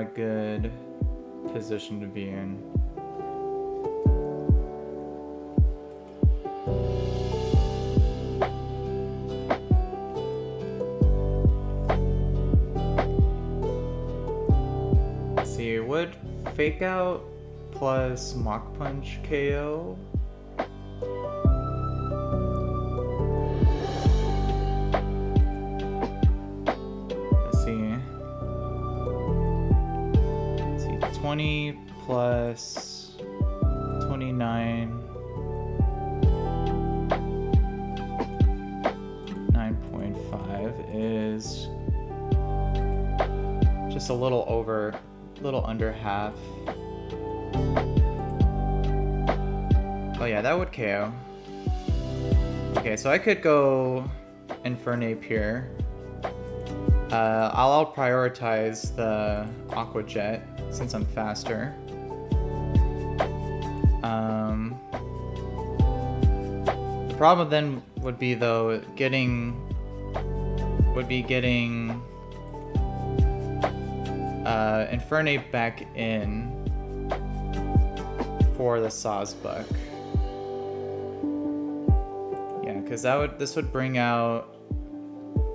a good position to be in. Let's see, would Fake Out plus Mach Punch KO? Let's see. 20 plus 29. 9.5 is just a little under half. Oh yeah, that would KO. Okay, so I could go Infernape here. I'll prioritize the Aqua Jet since I'm faster. The problem then would be though getting Infernape back in for the Sawsbuck. Yeah, because this would bring out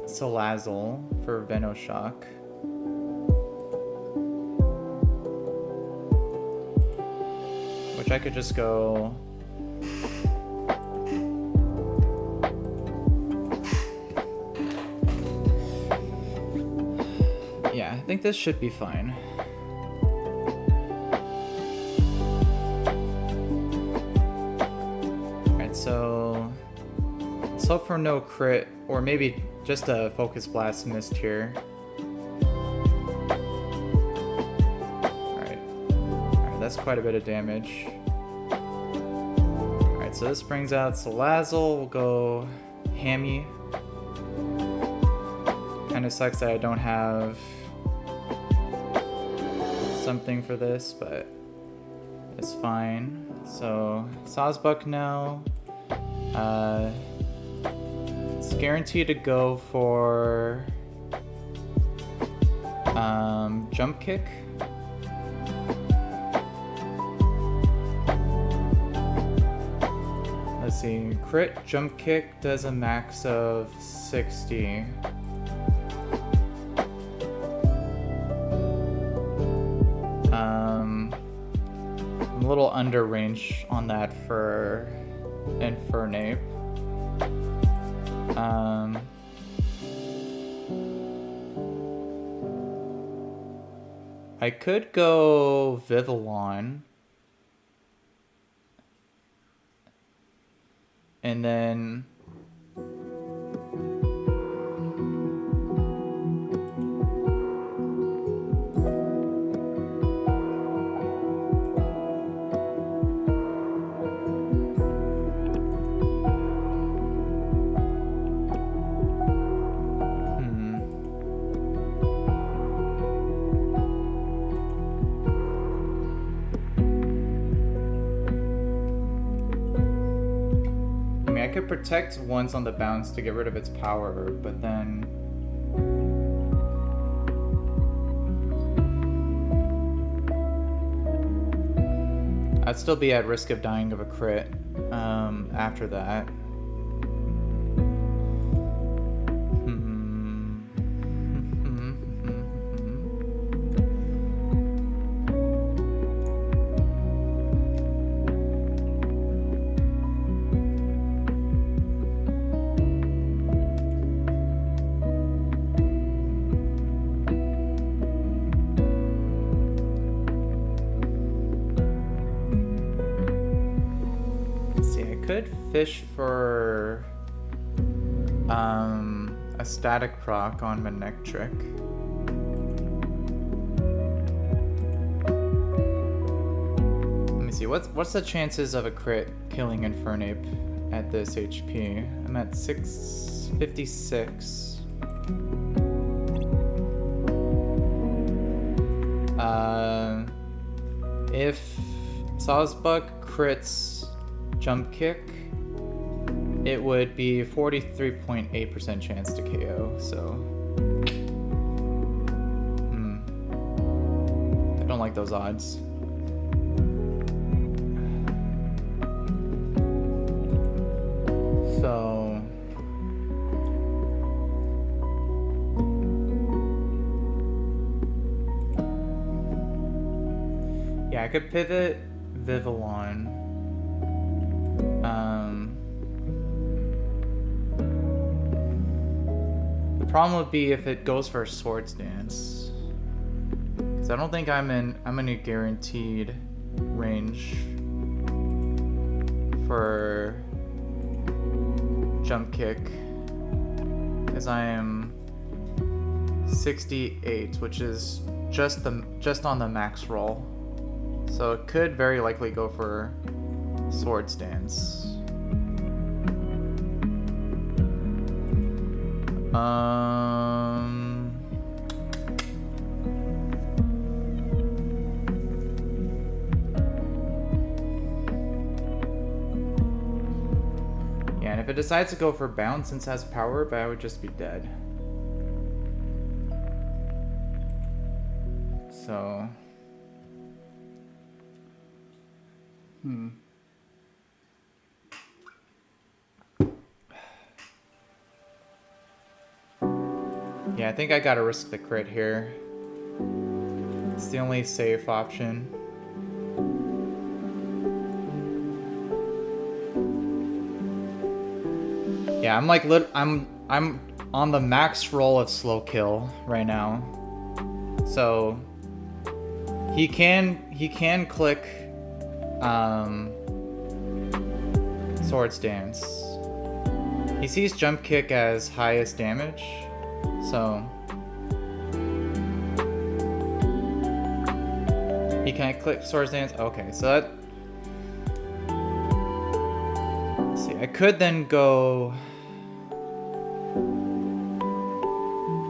Salazzle for Venoshock. Which I could just go... Yeah, I think this should be fine. Alright, so let's hope for no crit, or maybe just a Focus Blast missed here. Alright, that's quite a bit of damage. Alright, so this brings out Salazzle. We'll go Hammy. Kinda sucks that I don't have something for this, but it's fine. So Sawsbuck now. It's guaranteed to go for Jump Kick. Let's see, crit Jump Kick does a max of 60. I'm a little under range on that for Infernape. I could go Vivillon. And then... I could protect once on the bounce to get rid of its power, but then... I'd still be at risk of dying of a crit after that. Could fish for a static proc on Manectric. Let me see, what's the chances of a crit killing Infernape at this HP? I'm at 656. If Sawsbuck crits Jump Kick, it would be 43.8% chance to KO, so... don't like those odds. So yeah, I could pivot Vivillon. The problem would be if it goes for a Swords Dance, because I don't think I'm in a guaranteed range for jump kick, because I am 68, which is just on the max roll. So it could very likely go for Swords Dance. Yeah, and if it decides to go for bounce, since it has power, but I would just be dead. So yeah, I think I gotta risk the crit here. It's the only safe option. Yeah, I'm like I'm on the max roll of slow kill right now. So he can click Swords Dance. He sees jump kick as highest damage. So he can't click Swords Dance. Okay, so that. Let's see, I could then go.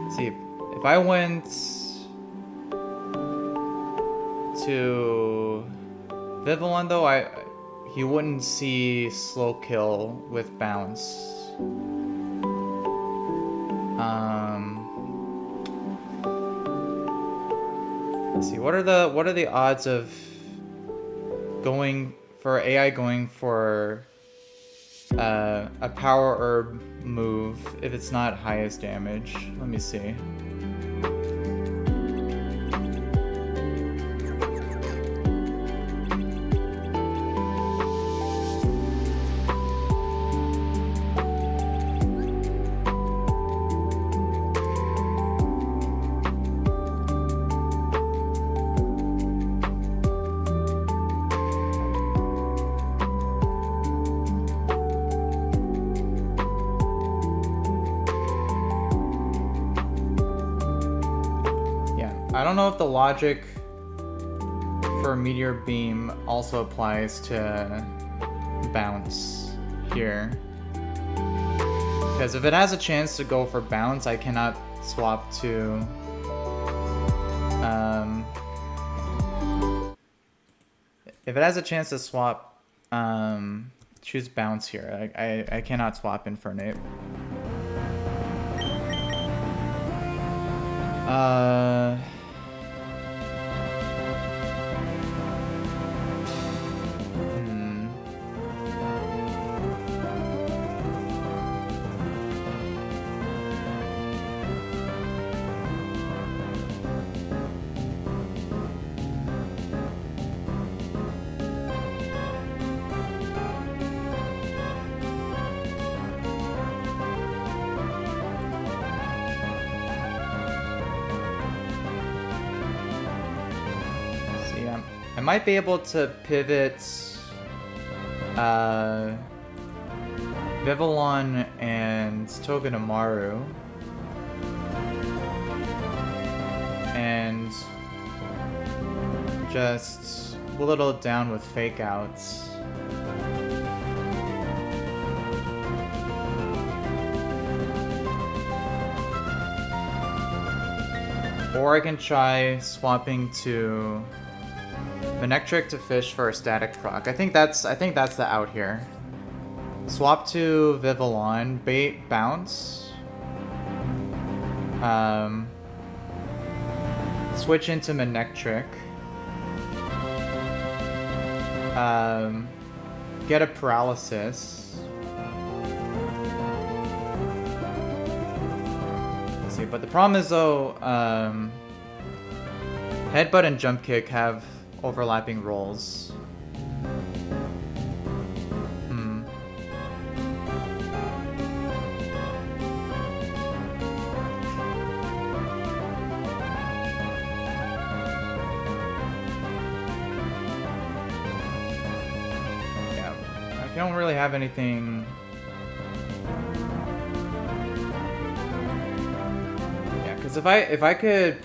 Let's see, if I went to Vivillon though, he wouldn't see slow kill with bounce. Let's see, what are the odds of going for AI going for a power herb move if it's not highest damage? Let me see. I don't know if the logic for Meteor Beam also applies to bounce here. Because if it has a chance to go for bounce, I cannot swap to if it has a chance to swap choose bounce here, I cannot swap Infernape. I might be able to pivot Vivillon and Togedemaru and just whittle it down with fake outs. Or I can try swapping to Manectric to Fish for a static proc. I think that's the out here. Swap to Vivillon, bait bounce. Switch into Manectric. get a paralysis. Let's see, but the problem is though, headbutt and jump kick have overlapping rolls. I don't really have anything. Yeah, because if I could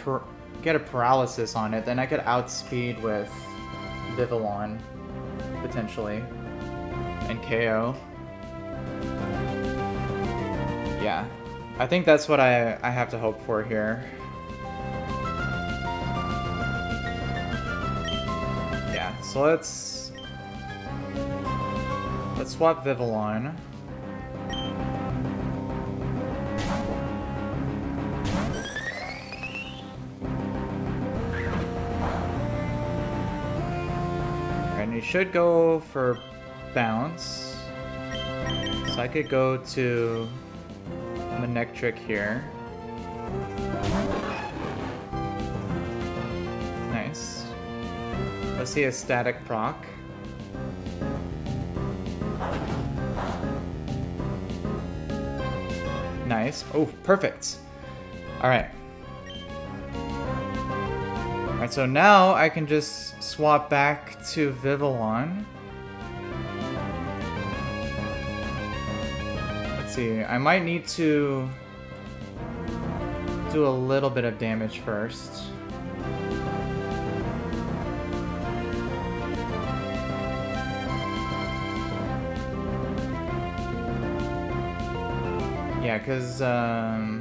get a paralysis on it, then I could outspeed with Vivillon potentially and KO. Yeah, I think that's what I have to hope for here. Yeah, so let's swap Vivillon. And you should go for bounce. So I could go to Manectric here. Nice. Let's see a static proc. Nice. Oh, perfect. Alright. Alright, so now I can just swap back to Vivillon. Let's see. I might need to do a little bit of damage first. Yeah, because, yeah,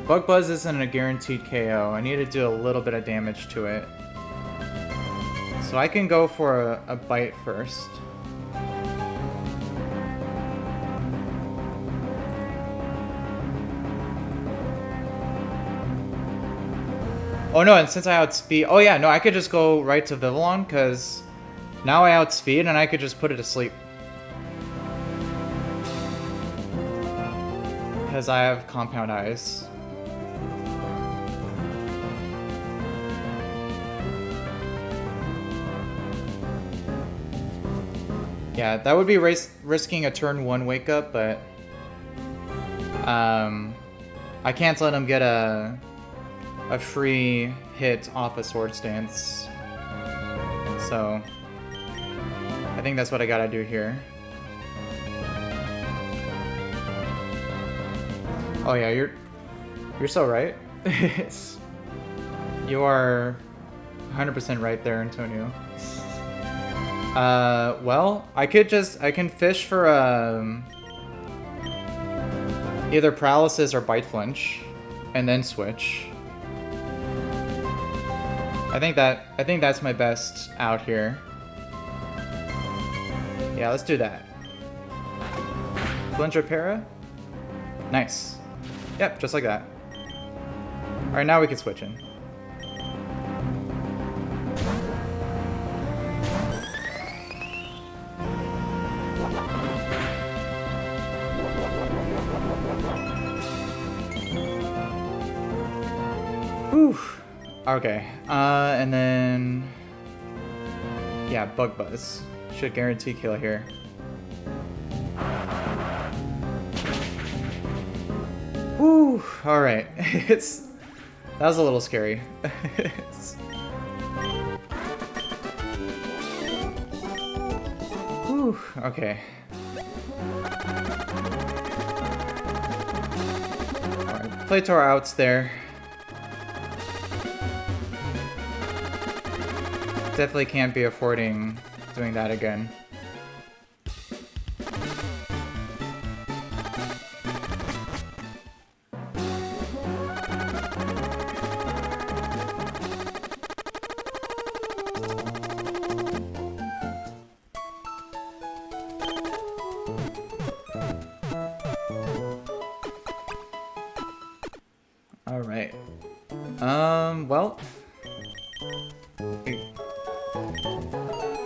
Bug Buzz isn't a guaranteed KO. I need to do a little bit of damage to it. So I can go for a bite first. Oh no, and since I outspeed... Oh yeah, no, I could just go right to Vivillon, because now I outspeed and I could just put it to sleep. Because I have Compound Eyes. Yeah, that would be risking a turn 1 wake up, but I can't let him get a free hit off a Sword Stance. So I think that's what I gotta do here. Oh yeah, you're so right. You are 100% right there, Antonio. Well, I can fish for either paralysis or bite flinch, and then switch. I think that's my best out here. Yeah, let's do that. Flinch or para? Nice. Yep, just like that. Alright, now we can switch in. Whew. Okay, and then... yeah, Bug Buzz. Should guarantee kill here. Whew, alright. That was a little scary. Whew, okay. Alright, play to our outs there. Definitely can't be affording doing that again. Alright. Well,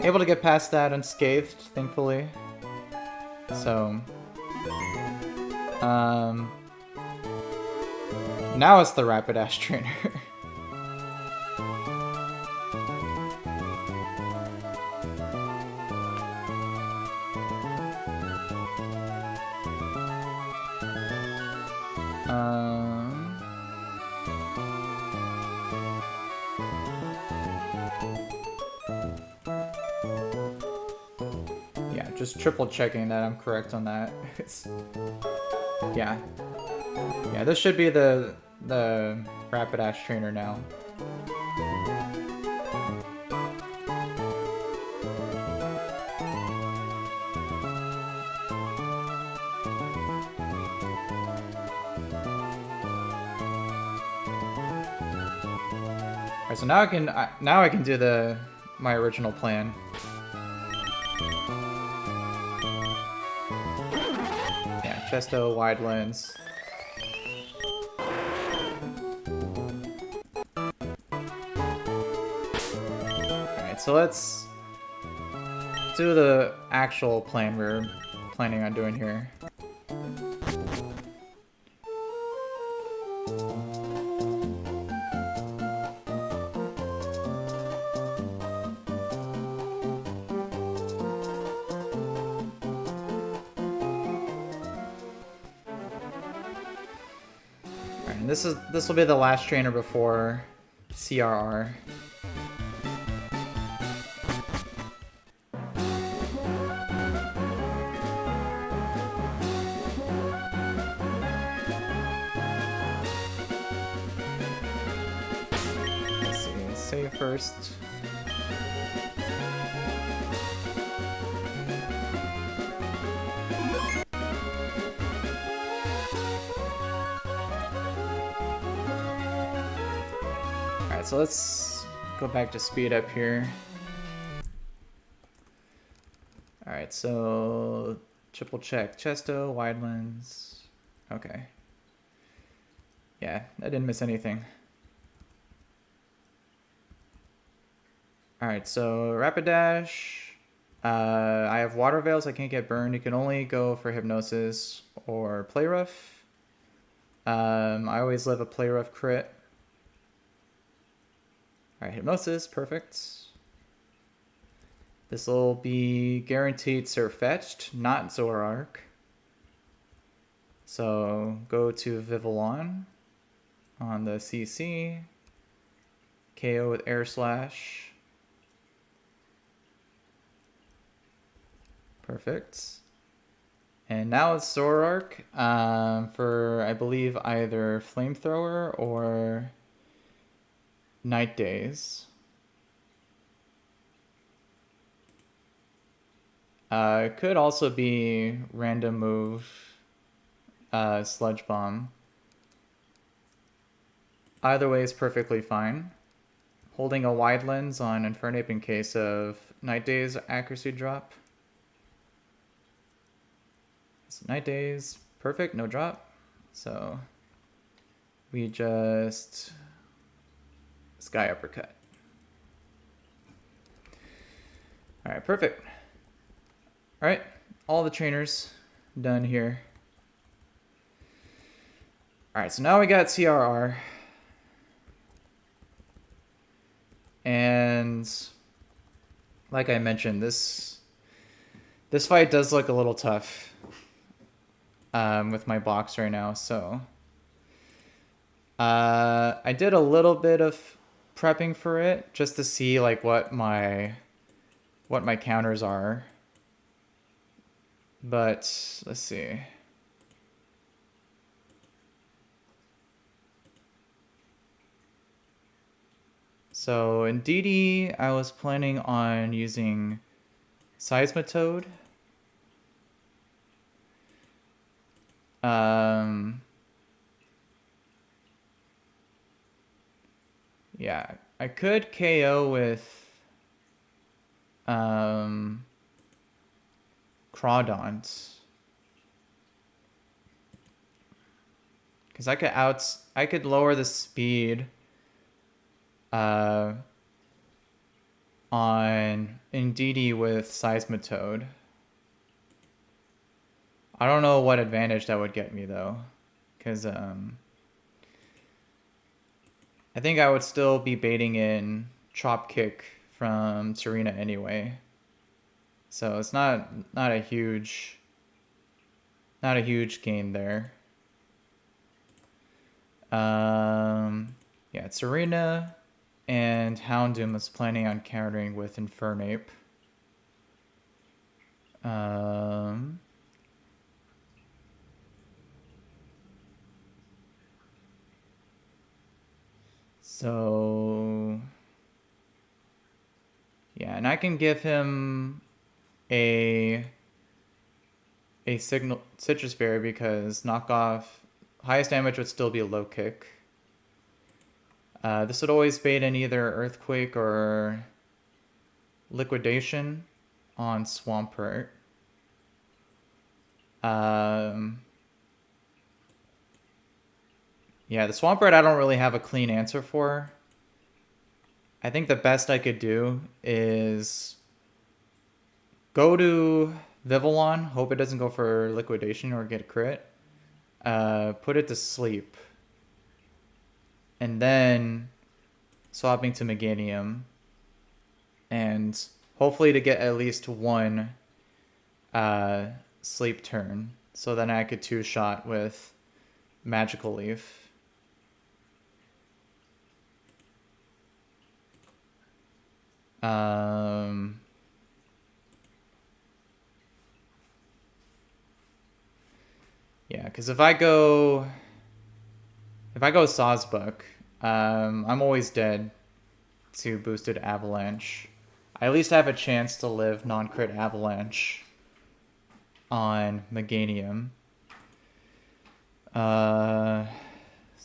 able to get past that unscathed, thankfully. So, now it's the Rapidash trainer. Yeah, just triple checking that I'm correct on that. Yeah. Yeah, this should be the Rapidash trainer now. Alright, so now I can do my original plan. Yeah, Chesto, wide lens. Alright, so let's do the actual plan we're planning on doing here. This will be the last trainer before CRR. Let's see, save first. So let's go back to speed up here. Alright, so triple check Chesto, wide lens. Okay. Yeah, I didn't miss anything. Alright, so Rapidash. I have water veils, I can't get burned. You can only go for hypnosis or play rough. I always live a play rough crit. Alright, hypnosis, perfect. This will be guaranteed Surfetched, not Zoroark. So go to Vivillon on the CC. KO with Air Slash. Perfect. And now it's Zoroark for, I believe, either Flamethrower or Night Days. It could also be random move, Sludge Bomb. Either way is perfectly fine. Holding a wide lens on Infernape in case of Night Days accuracy drop. So Night Days, perfect, no drop. So we just Sky Uppercut. Alright, perfect. Alright, all the trainers done here. Alright, so now we got CRR. And like I mentioned, this fight does look a little tough with my box right now, so I did a little bit of prepping for it just to see like what my counters are. But let's see. So in DD, I was planning on using Seismitoad. Yeah, I could KO with Crawdont. Because I could lower the speed on Indeedee with Seismitoad. I don't know what advantage that would get me though, because I think I would still be baiting in Chop Kick from Serena anyway. So it's not a huge gain there. Yeah, Serena and Houndoom is planning on countering with Infernape. So yeah, and I can give him a signal Citrus Berry because knockoff highest damage would still be a low kick. This would always bait in either Earthquake or Liquidation on Swampert. Yeah, the Swampert I don't really have a clean answer for. I think the best I could do is go to Vivillon, hope it doesn't go for Liquidation or get crit. Put it to sleep. And then swapping to Meganium. And hopefully to get at least one sleep turn. So then I could two-shot with Magical Leaf. Yeah, because if I go Sawsbuck, I'm always dead to boosted Avalanche. I at least have a chance to live non-crit Avalanche on Meganium. So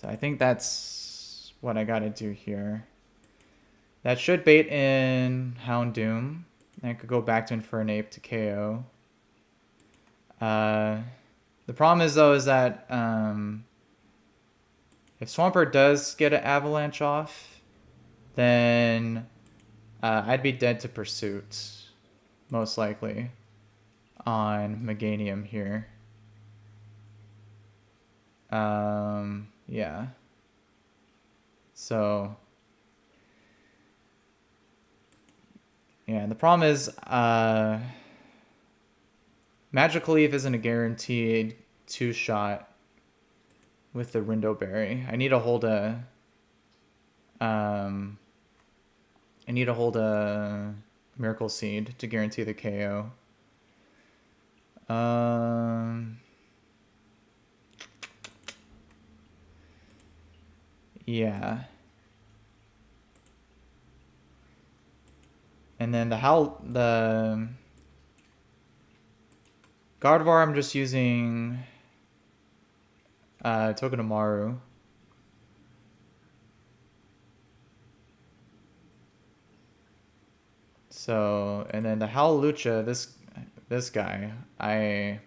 I think that's what I gotta do here. That should bait in Houndoom. I could go back to Infernape to KO. The problem is though is that if Swampert does get an Avalanche off, then I'd be dead to Pursuit, most likely, on Meganium here. Yeah. So yeah, the problem is Magical Leaf isn't a guaranteed two-shot with the Rindo Berry. I need to hold a Miracle Seed to guarantee the KO. Yeah. And then the Gardevoir, I'm just using Togedemaru. So, and then the Howlucha, this guy, I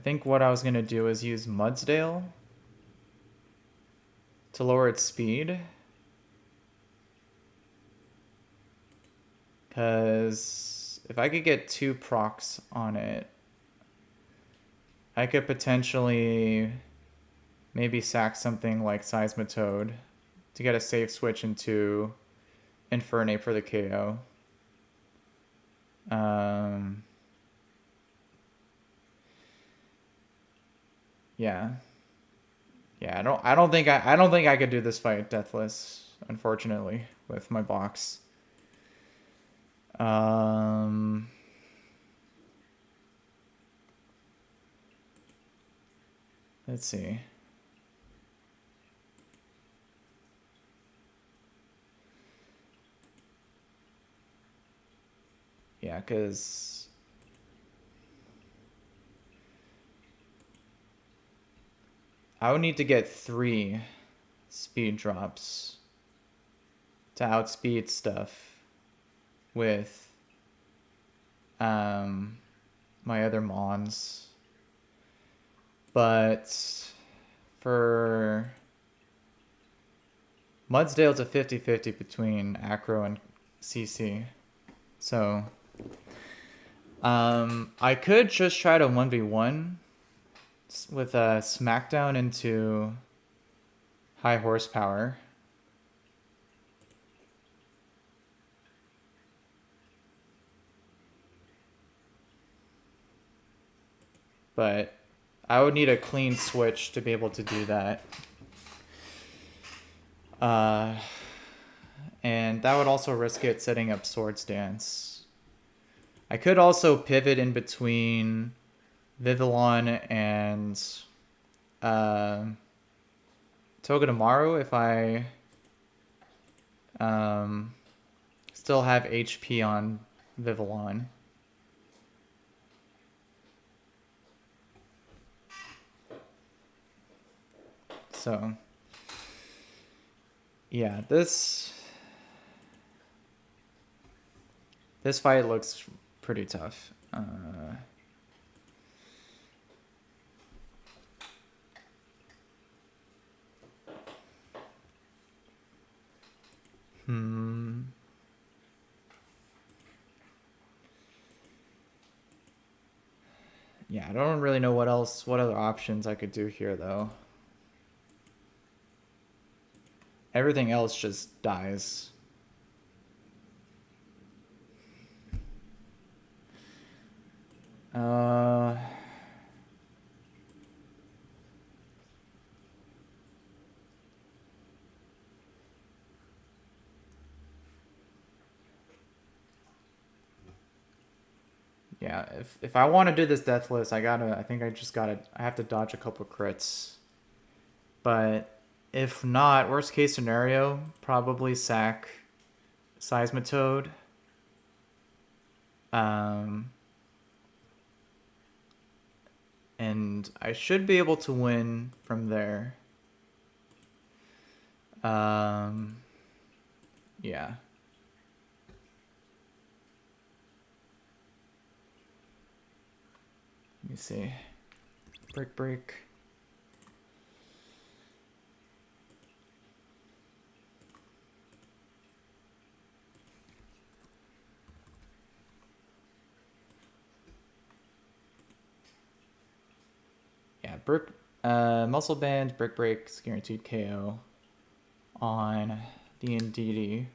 think what I was gonna do is use Mudsdale to lower its speed. Because if I could get 2 procs on it, I could potentially maybe sack something like Seismitoad to get a safe switch into Infernape for the KO. Yeah. Yeah, I don't think I could do this fight deathless, unfortunately, with my box. Let's see. Yeah, because I would need to get 3 speed drops to outspeed stuff with my other Mons. But for Mudsdale's a 50-50 between Acro and CC. So, I could just try to 1v1 with a Smackdown into high horsepower. But I would need a clean switch to be able to do that. And that would also risk it setting up Swords Dance. I could also pivot in between Vivillon and Togedemaru if I still have HP on Vivillon. So, yeah, this fight looks pretty tough. Yeah, I don't really know what other options I could do here, though. Everything else just dies. Yeah, if I want to do this Deathless, I have to dodge a couple crits. But if not, worst case scenario, probably sack Seismitoad. And I should be able to win from there. Yeah. Let me see. Break. Yeah, Muscle Band, Brick Break's guaranteed KO on the Indeedee.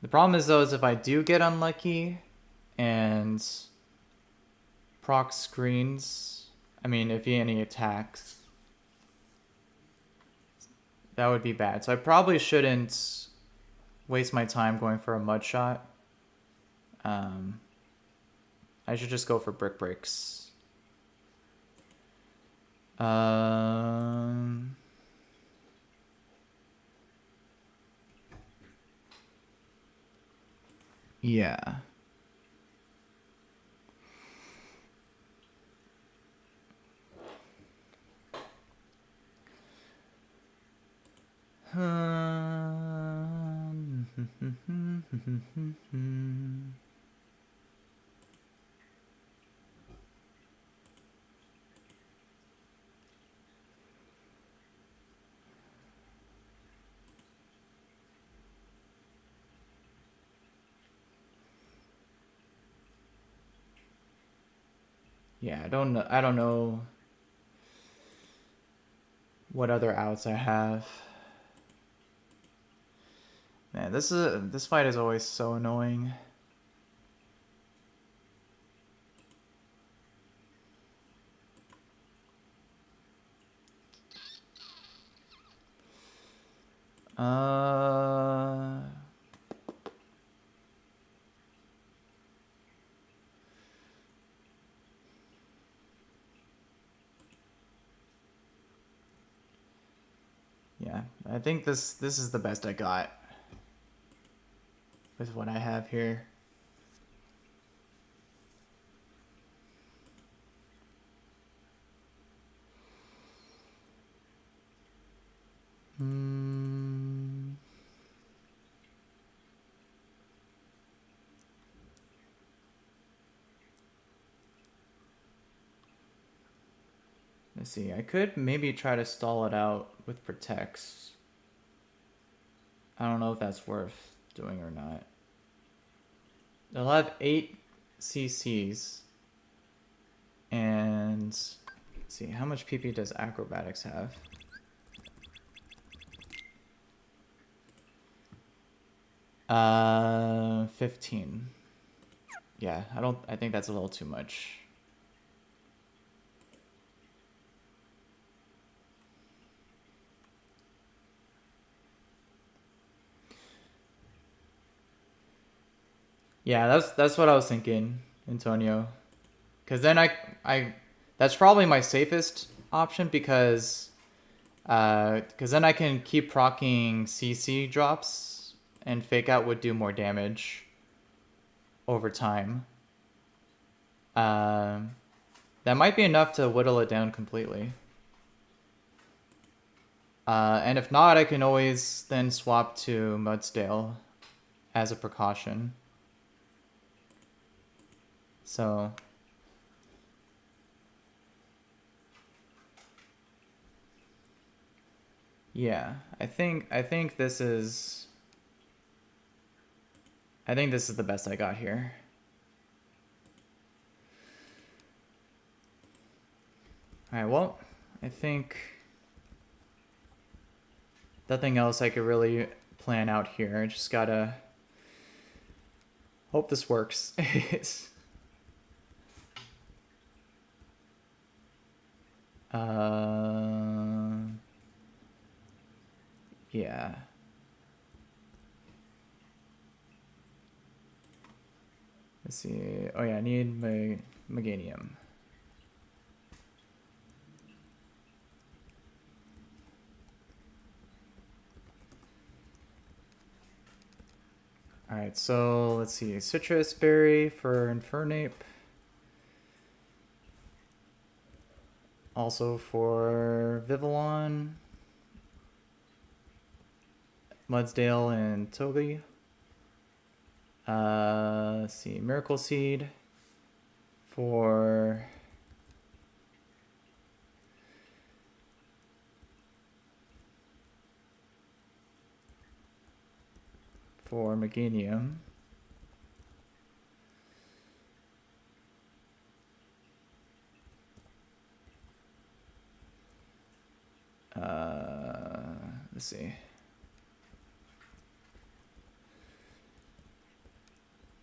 The problem is, though, is if I do get unlucky and proc screens, if he any attacks, that would be bad. So I probably shouldn't waste my time going for a mud shot. I should just go for Brick Breaks. Yeah. Yeah, I don't know what other outs I have. Man, this fight is always so annoying. Yeah, I think this is the best I got with what I have here. Let's see. I could maybe try to stall it out with protects. I don't know if that's worth doing or not. They'll have 8 CCs. And let's see, how much PP does acrobatics have? Uh, 15. Yeah, I think that's a little too much. Yeah, that's what I was thinking, Antonio. Because then that's probably my safest option because then I can keep proccing CC drops and fake out would do more damage over time. That might be enough to whittle it down completely. And if not, I can always then swap to Mudsdale as a precaution. So yeah, I think this is the best I got here. All right, well, I think nothing else I could really plan out here. I just gotta hope this works. Yeah. Let's see. Oh yeah, I need my Meganium. Alright, so let's see. Citrus Berry for Infernape. Also for Vivillon. Mudsdale and Toby. Let's see. Miracle Seed for Meganium. Let's see.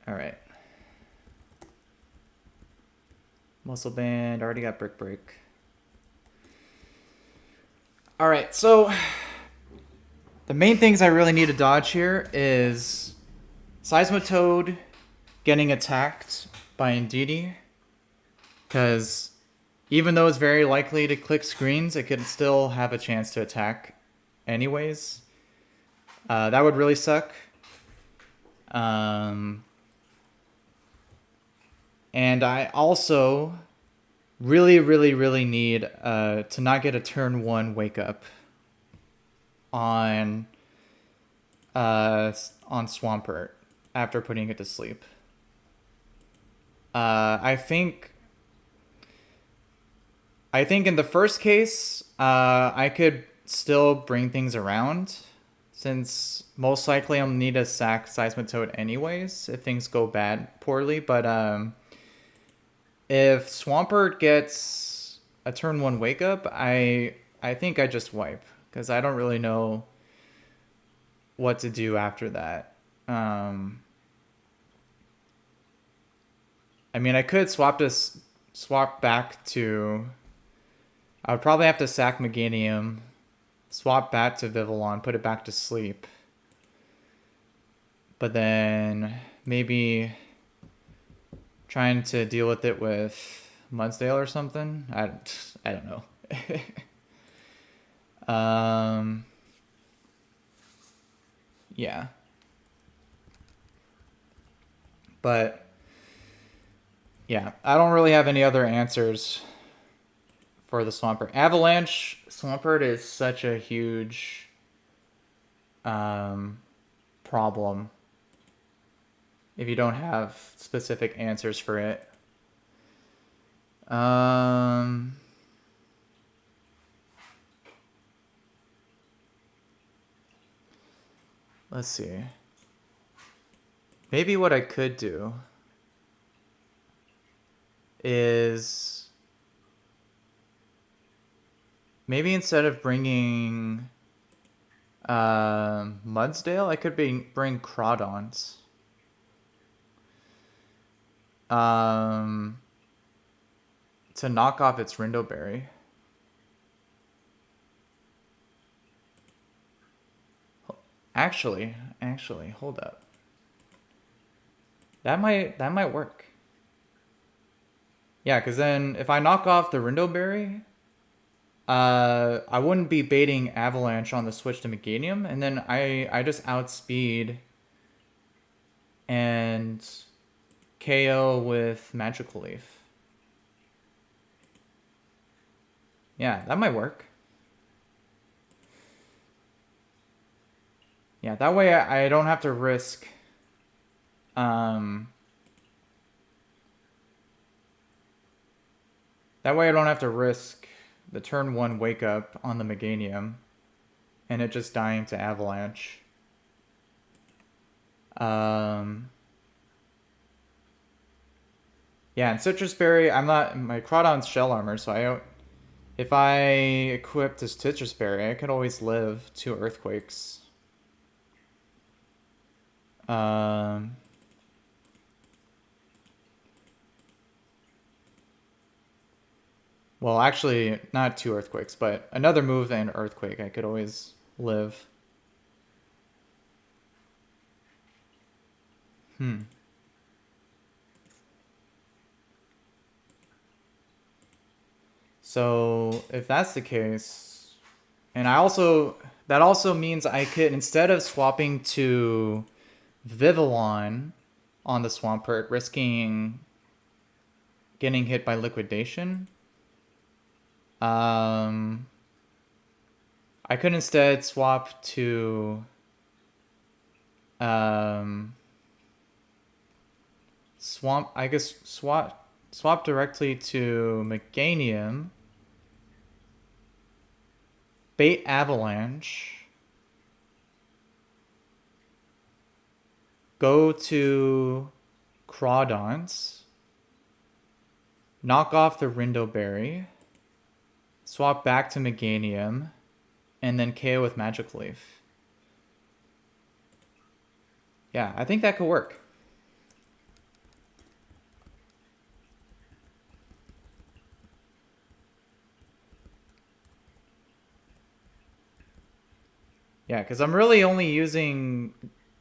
All right. Muscle Band, already got Brick Break. All right, so the main things I really need to dodge here is Seismitoad getting attacked by Indeedee, because even though it's very likely to click screens, it could still have a chance to attack anyways. That would really suck. And I also really need to not get a turn 1 wake up on Swampert after putting it to sleep. I think in the first case, I could still bring things around, since most likely I'm gonna need to sack Seismitoad anyways if things go poorly. But if Swampert gets a turn 1 wake up, I think I just wipe, because I don't really know what to do after that. I mean, I could swap back to. I would probably have to sack Meganium, swap back to Vivillon, put it back to sleep. But then maybe trying to deal with it with Mudsdale or something. I don't know. Yeah. But yeah, I don't really have any other answers for the Swampert. Avalanche Swampert is such a huge problem if you don't have specific answers for it. let's see. Maybe what I could do is maybe instead of bringing Mudsdale, I could bring Crawdons. To knock off its Rindoberry. Actually, hold up. That might work. Yeah, because then if I knock off the Rindoberry, I wouldn't be baiting Avalanche on the switch to Meganium, and then I just outspeed and KO with Magical Leaf. Yeah, that might work. Yeah, that way I don't have to risk that way I don't have to risk the turn 1 wake up on the Meganium and it just dying to Avalanche. Yeah, and Citrus Berry, my Crawdon's Shell Armor, so if I equip this Citrus Berry, I could always live 2 Earthquakes. Well, actually, not 2 Earthquakes, but another move and Earthquake I could always live. So, if that's the case, and that also means I could, instead of swapping to Vivillon on the Swampert, risking getting hit by Liquidation, I could instead swap to swap directly to Meganium, bait Avalanche, go to Crawdons, knock off the Rindoberry, swap back to Meganium, and then KO with Magic Leaf. Yeah, I think that could work. Yeah, because I'm really only using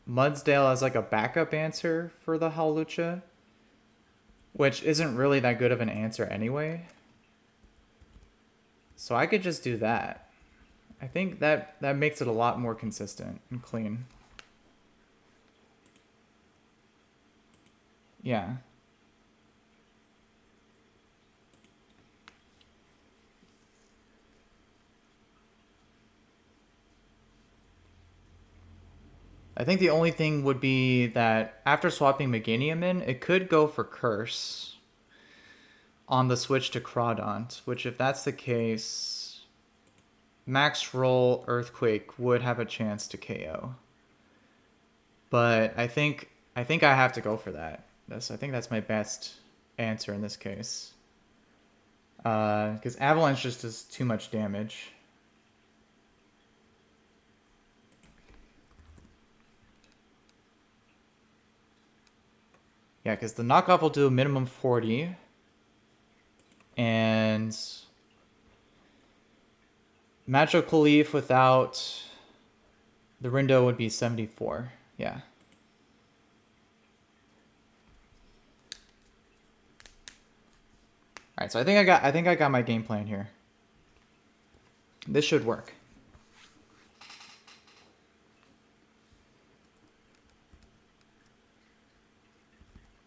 Mudsdale as like a backup answer for the Hawlucha, which isn't really that good of an answer anyway. So I could just do that. I think that makes it a lot more consistent and clean. Yeah. I think the only thing would be that after swapping Meganium in, it could go for Curse on the switch to Crawdont, which if that's the case, Max Roll Earthquake would have a chance to KO. But I think I have to go for that. I think that's my best answer in this case. Because Avalanche just does too much damage. Yeah, because the knockoff will do a minimum 40. And Magical Leaf without the Rindo would be 74. Yeah. Alright, so I think I got my game plan here. This should work.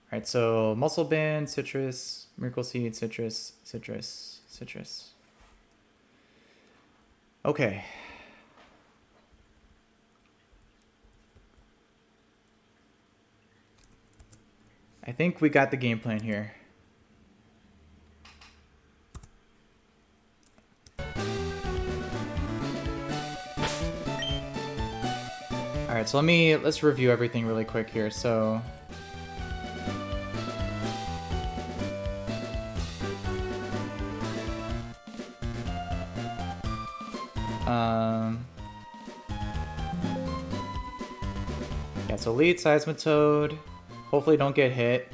Alright, so Muscle Band, Citrus, Miracle Seed, Citrus, Citrus, Citrus. Okay. I think we got the game plan here. Alright, so let's review everything really quick here. So yeah, so lead Seismitoad. Hopefully don't get hit.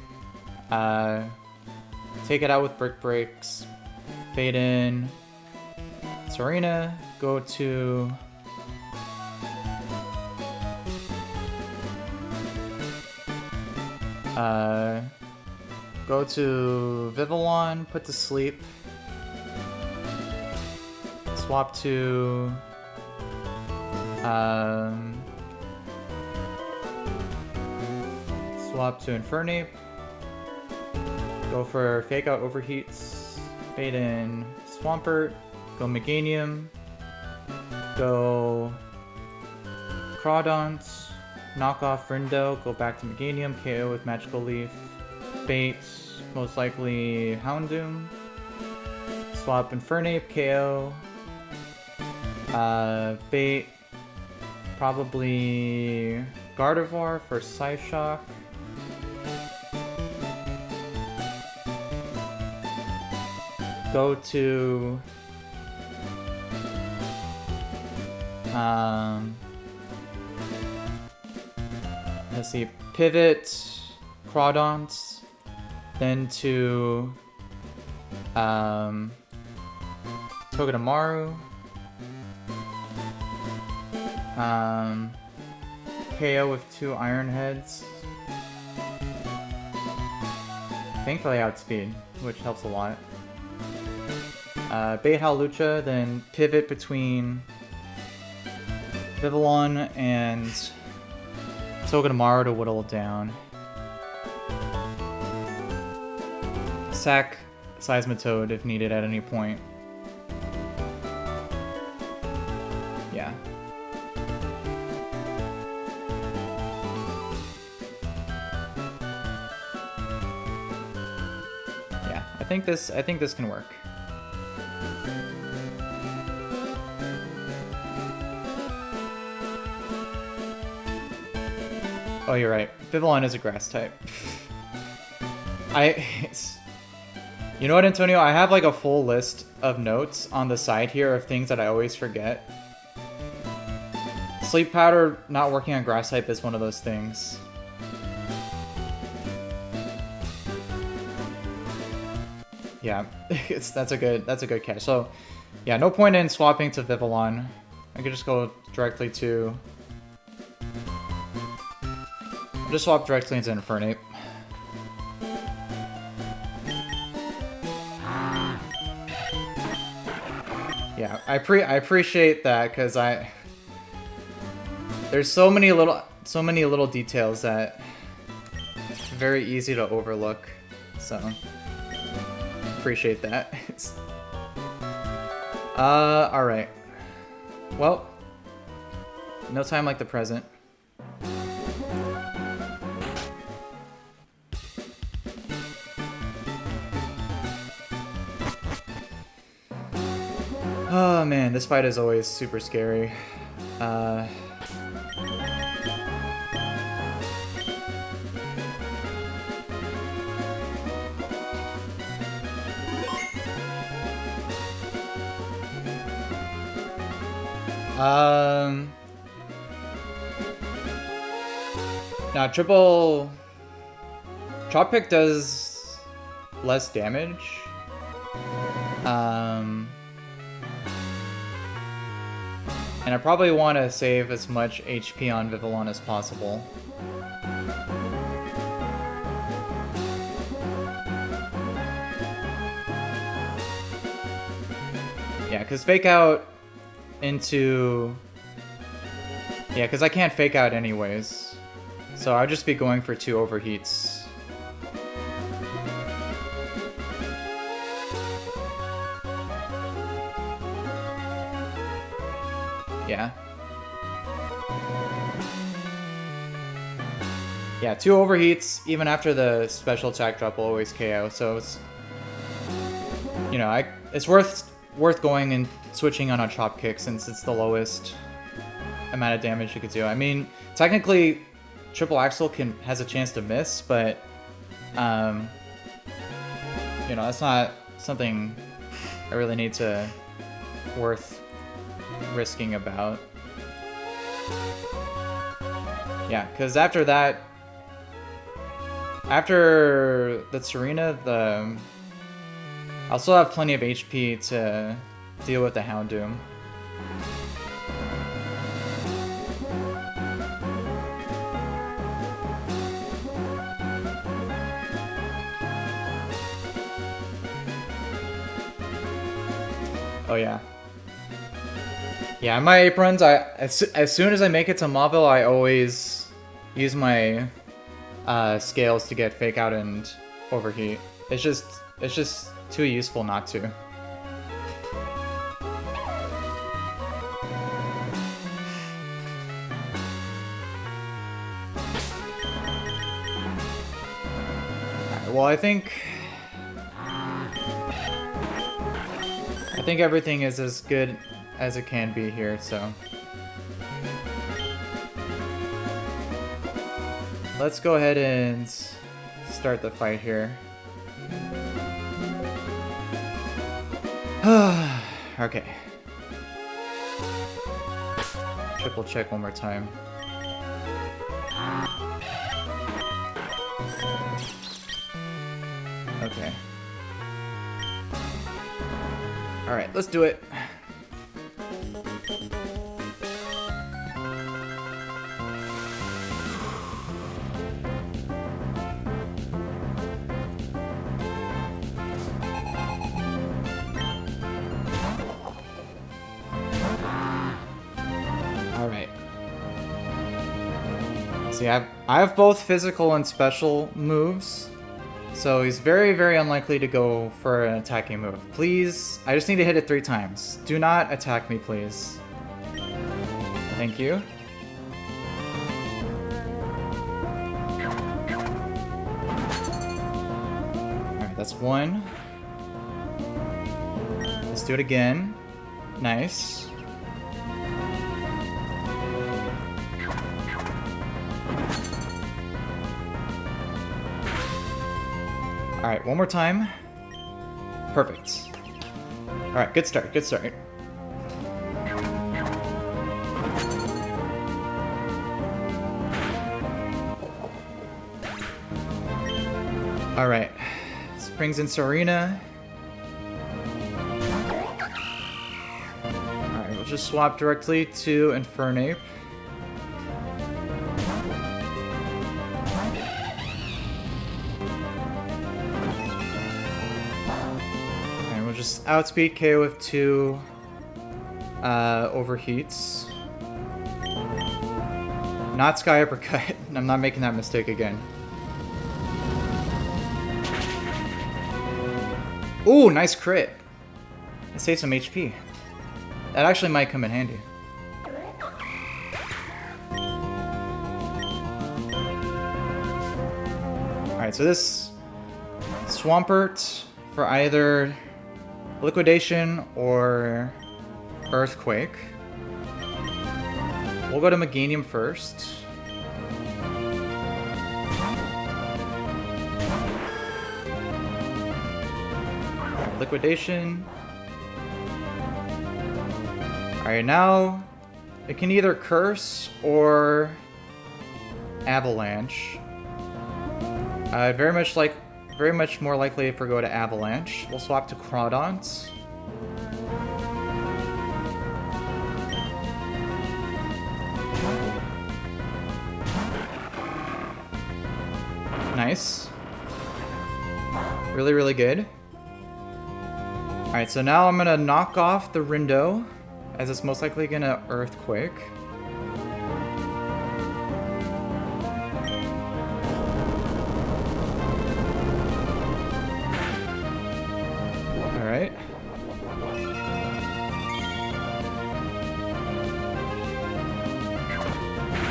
Take it out with Brick Breaks. Fade in. Serena. Go to... go to Vivillon. Put to sleep. Swap to... swap to Infernape. Go for Fake Out Overheats. Fade in Swampert. Go Meganium. Go Crawdont. Knock off Rindo. Go back to Meganium. KO with Magical Leaf. Bait. Most likely Houndoom. Swap Infernape. KO. Bait. Probably Gardevoir for Psyshock. Go to let's see, Pivot, Crawdont, then to Togedemaru, KO with 2 Iron Heads. Thankfully outspeed, which helps a lot. Bait Howlucha, then pivot between Vivillon and Togedemaru to whittle it down. Sack Seismitoad if needed at any point. Yeah. Yeah, I think this can work. Oh, you're right. Vivillon is a grass type. You know what, Antonio? I have like a full list of notes on the side here of things that I always forget. Sleep Powder not working on grass type is one of those things. Yeah, that's a good catch. So, yeah, no point in swapping to Vivillon. I could just go directly to... just swap directly into Infernape. Yeah, I appreciate that because there's so many little details that it's very easy to overlook. So appreciate that. All right. Well, no time like the present. Oh man, this fight is always super scary. Now triple Chop Pick does less damage. And I probably want to save as much HP on Vivillon as possible. Yeah, because fake out into... yeah, because I can't fake out anyways. So I'll just be going for 2 overheats. Yeah. Yeah, 2 overheats, even after the special attack drop will always KO, so it's... you know, it's worth going and switching on a Chop Kick since it's the lowest amount of damage you could do. I mean, technically, triple axel has a chance to miss, but you know, that's not something I really need to worth risking about. Yeah, because after that, after the Serena, I'll still have plenty of HP to deal with the Houndoom. Oh yeah. Yeah, my aprons, as soon as I make it to Mauville, I always use my scales to get fake out and overheat. It's just too useful not to. Alright, well, I think everything is as good as it can be here, so let's go ahead and start the fight here. Okay. Triple check one more time. Okay. Alright, let's do it. Alright. See, I have both physical and special moves. So he's very, very unlikely to go for an attacking move. Please, I just need to hit it 3 times. Do not attack me, please. Thank you. Alright, that's 1. Let's do it again. Nice. Alright, one more time. Perfect. Alright, good start, good start. Alright. This brings in Serena. Alright, we'll just swap directly to Infernape. Just outspeed KO with 2 overheats. Not Sky Uppercut. I'm not making that mistake again. Ooh, nice crit. It saved some HP. That actually might come in handy. Alright, so this Swampert for either Liquidation or Earthquake. We'll go to Meganium first. Liquidation. Alright, now it can either Curse or Avalanche. Very much more likely if we go to Avalanche. We'll swap to Crawdont. Nice. Really, really good. Alright, so now I'm gonna knock off the Rindo, as it's most likely gonna Earthquake. Alright.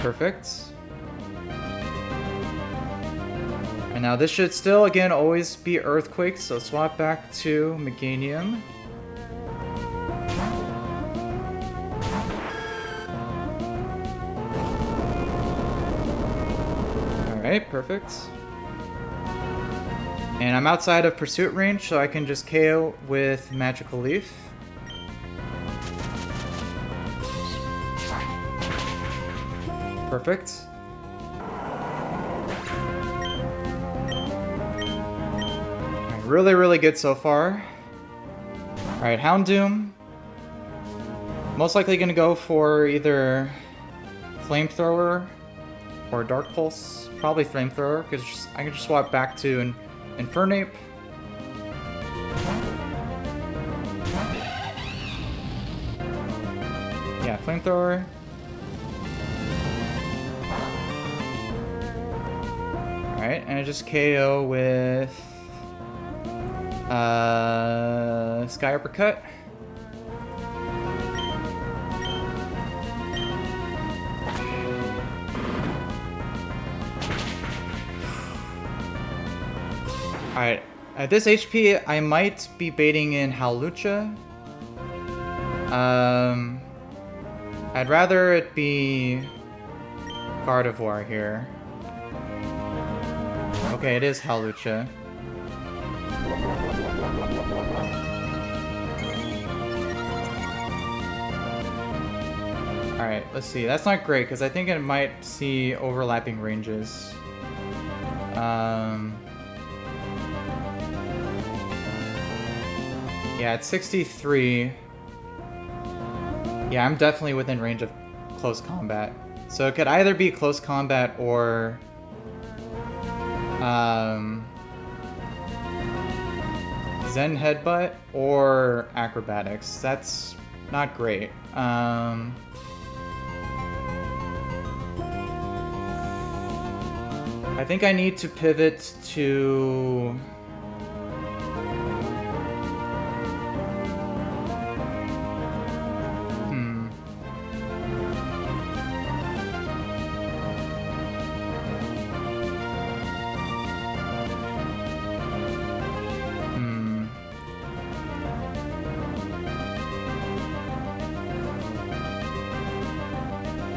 Perfect. And now this should still, again, always be Earthquake, so swap back to Meganium. Alright, perfect. And I'm outside of pursuit range, so I can just KO with Magical Leaf. Perfect. Alright, really, really good so far. Alright, Houndoom. Most likely gonna go for either Flamethrower or Dark Pulse. Probably Flamethrower, because I can just swap back to an Infernape. Yeah, Flamethrower. Alright, and I just KO with Sky Uppercut. Alright, at this HP, I might be baiting in Howlucha. I'd rather it be Gardevoir here. Okay, it is Howlucha. Alright, let's see. That's not great, because I think it might see overlapping ranges. Yeah, it's 63. Yeah, I'm definitely within range of close combat. So it could either be close combat or Zen Headbutt or Acrobatics. That's not great. I think I need to pivot to...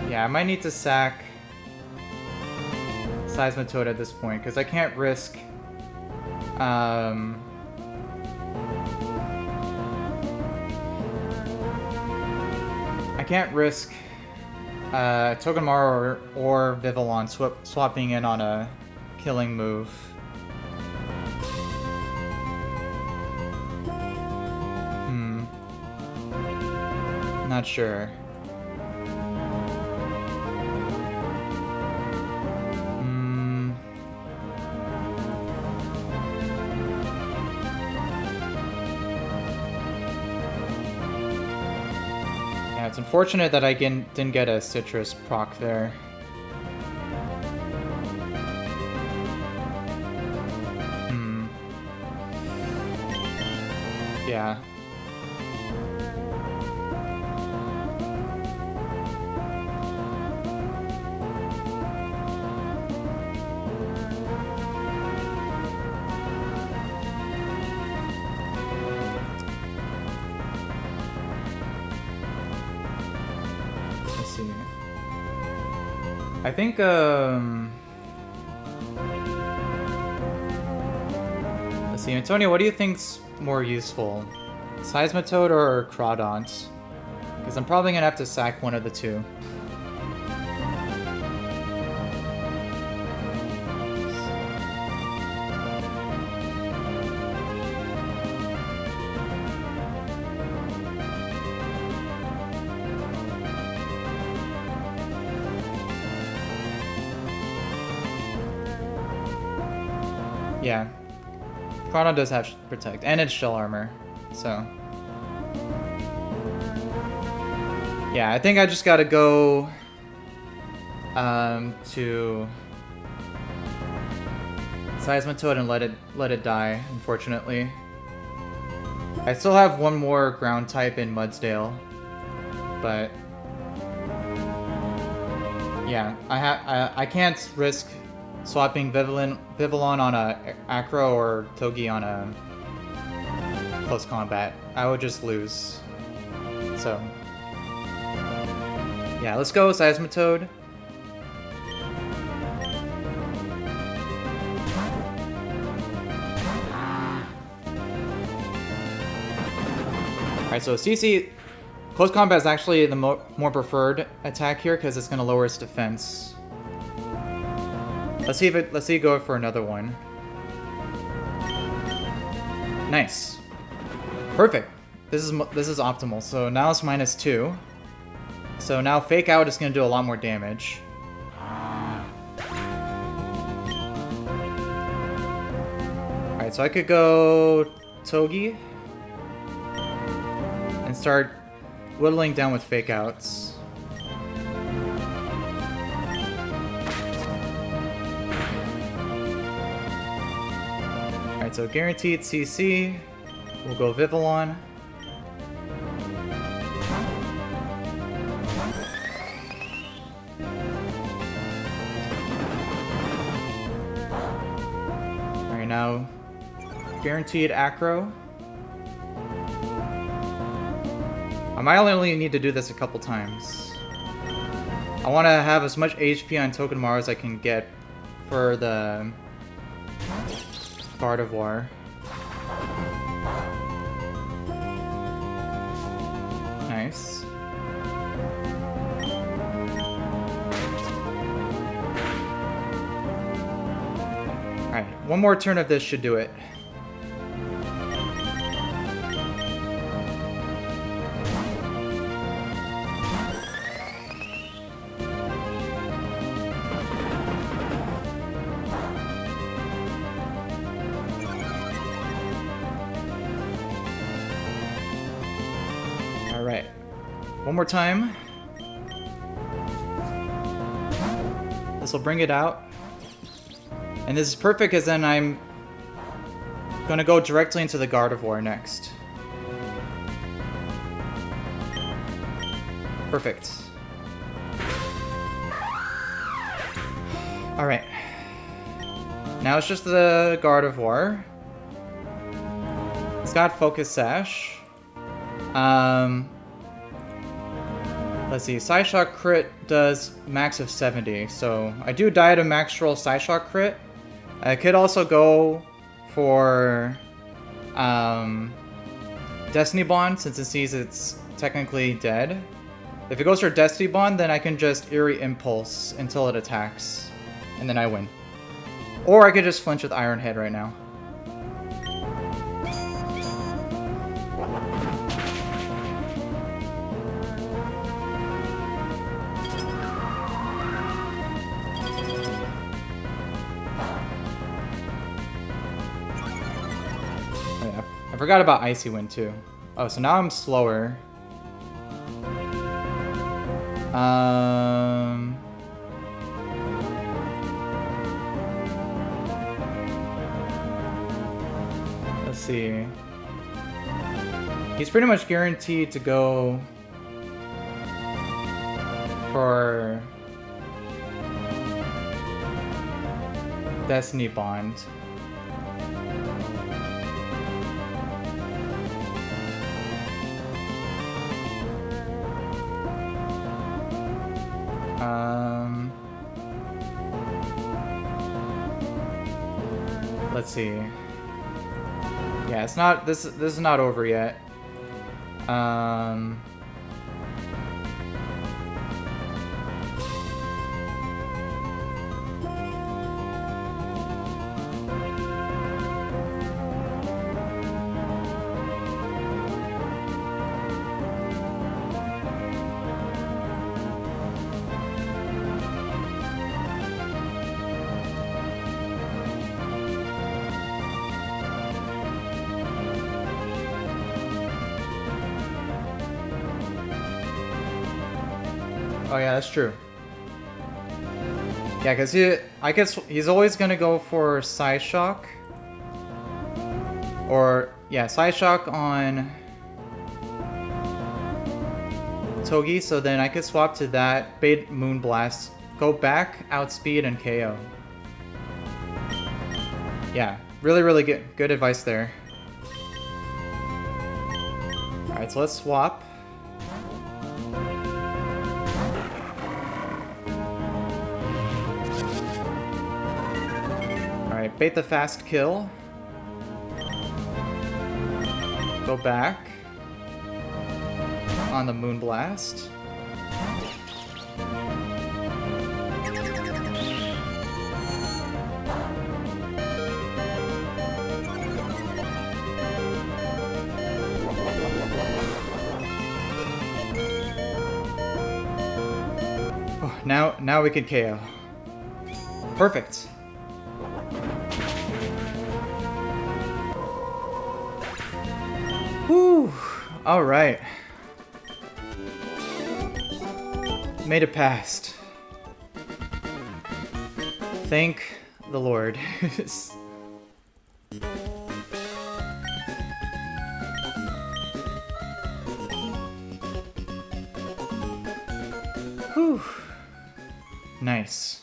Yeah, I might need to sack Seismitoad at this point, because I can't risk I can't risk Togedemaru or Vivillon swapping in on a killing move. Not sure. It's unfortunate that I didn't get a Citrus proc there. Yeah. I think, let's see, Antonio, what do you think's more useful? Seismitoad or Crawdont? Because I'm probably gonna have to sack one of the two. Yeah, Chrono does have Protect, and it's Shell Armor, so... Yeah, I think I just gotta go to Seismitoad and let it die, unfortunately. I still have one more ground type in Mudsdale, but... Yeah, I can't risk swapping Vivillon on a Acro or Togi on a close combat. I would just lose. So, yeah, let's go Seismitoad. Alright, so CC... Close combat is actually the more preferred attack here because it's going to lower its defense. Let's see it go for another one. Nice. Perfect. This is optimal. So now it's -2. So now Fake Out is going to do a lot more damage. Alright, so I could go Togi and start whittling down with Fake Outs. Alright, so guaranteed CC. We'll go Vivillon. Alright, now guaranteed Acro. I might only need to do this a couple times. I want to have as much HP on Tokenomaru as I can get for the Gardevoir. Nice. Alright, one more turn of this should do it. Alright, one more time. This will bring it out. And this is perfect because then I'm going to go directly into the Gardevoir next. Perfect. Alright. Now it's just the Gardevoir. It's got Focus Sash. Let's see, Psyshock crit does max of 70, so I do die to max roll Psyshock crit. I could also go for Destiny Bond since it sees it's technically dead. If it goes for Destiny Bond, then I can just Eerie Impulse until it attacks, and then I win. Or I could just flinch with Iron Head right now. I forgot about Icy Wind too. Oh, so now I'm slower. Let's see. He's pretty much guaranteed to go for Destiny Bond. Let's see. Yeah, it's not this is not over yet. Oh yeah, that's true. Yeah, because I guess he's always gonna go for Psyshock. Or, yeah, Psyshock on Togi, so then I could swap to that, bait Moonblast, go back, outspeed, and KO. Yeah, really good advice there. Alright, so let's swap. Alright, bait the fast kill. Go back. on the Moonblast. Oh, now we can KO. Perfect. Whew. All right. Made it past. Thank the Lord. Whew. Nice.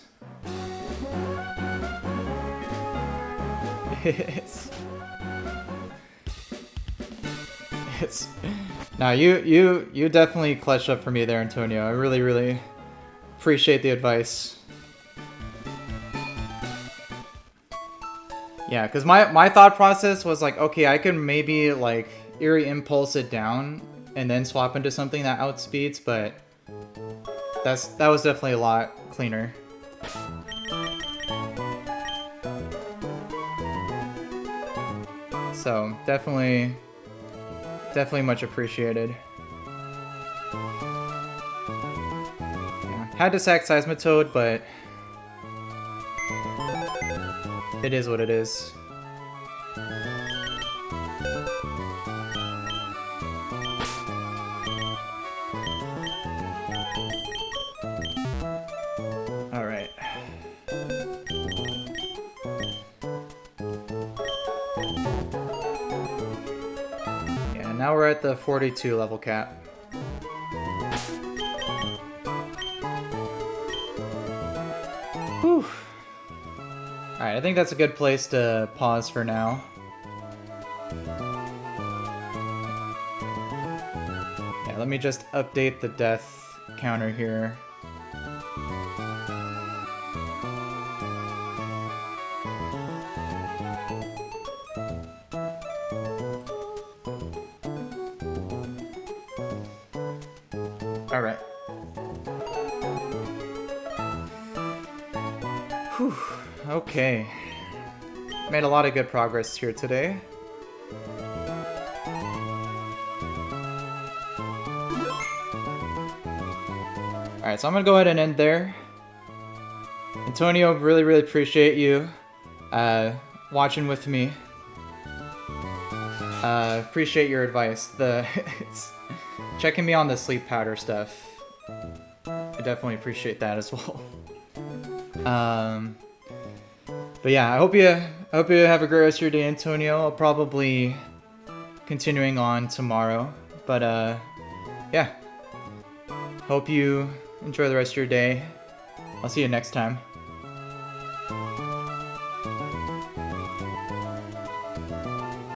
It's now you definitely clutched up for me there, Antonio. I really appreciate the advice. Yeah, because my thought process was like, okay, I could maybe like Eerie Impulse it down and then swap into something that outspeeds, but that was definitely a lot cleaner. So definitely much appreciated. Yeah, had to sack Seismitoad, but it is what it is. All right. Now we're at the 42 level cap. Whew. Alright, I think that's a good place to pause for now. Yeah, let me just update the death counter here. Alright. Whew. Okay. Made a lot of good progress here today. Alright, so I'm gonna go ahead and end there. Antonio, really appreciate you watching with me. Appreciate your advice. It's checking me on the sleep powder stuff. I definitely appreciate that as well. But yeah, I hope you have a great rest of your day, Antonio. I'll probably continuing on tomorrow, but yeah. Hope you enjoy the rest of your day. I'll see you next time.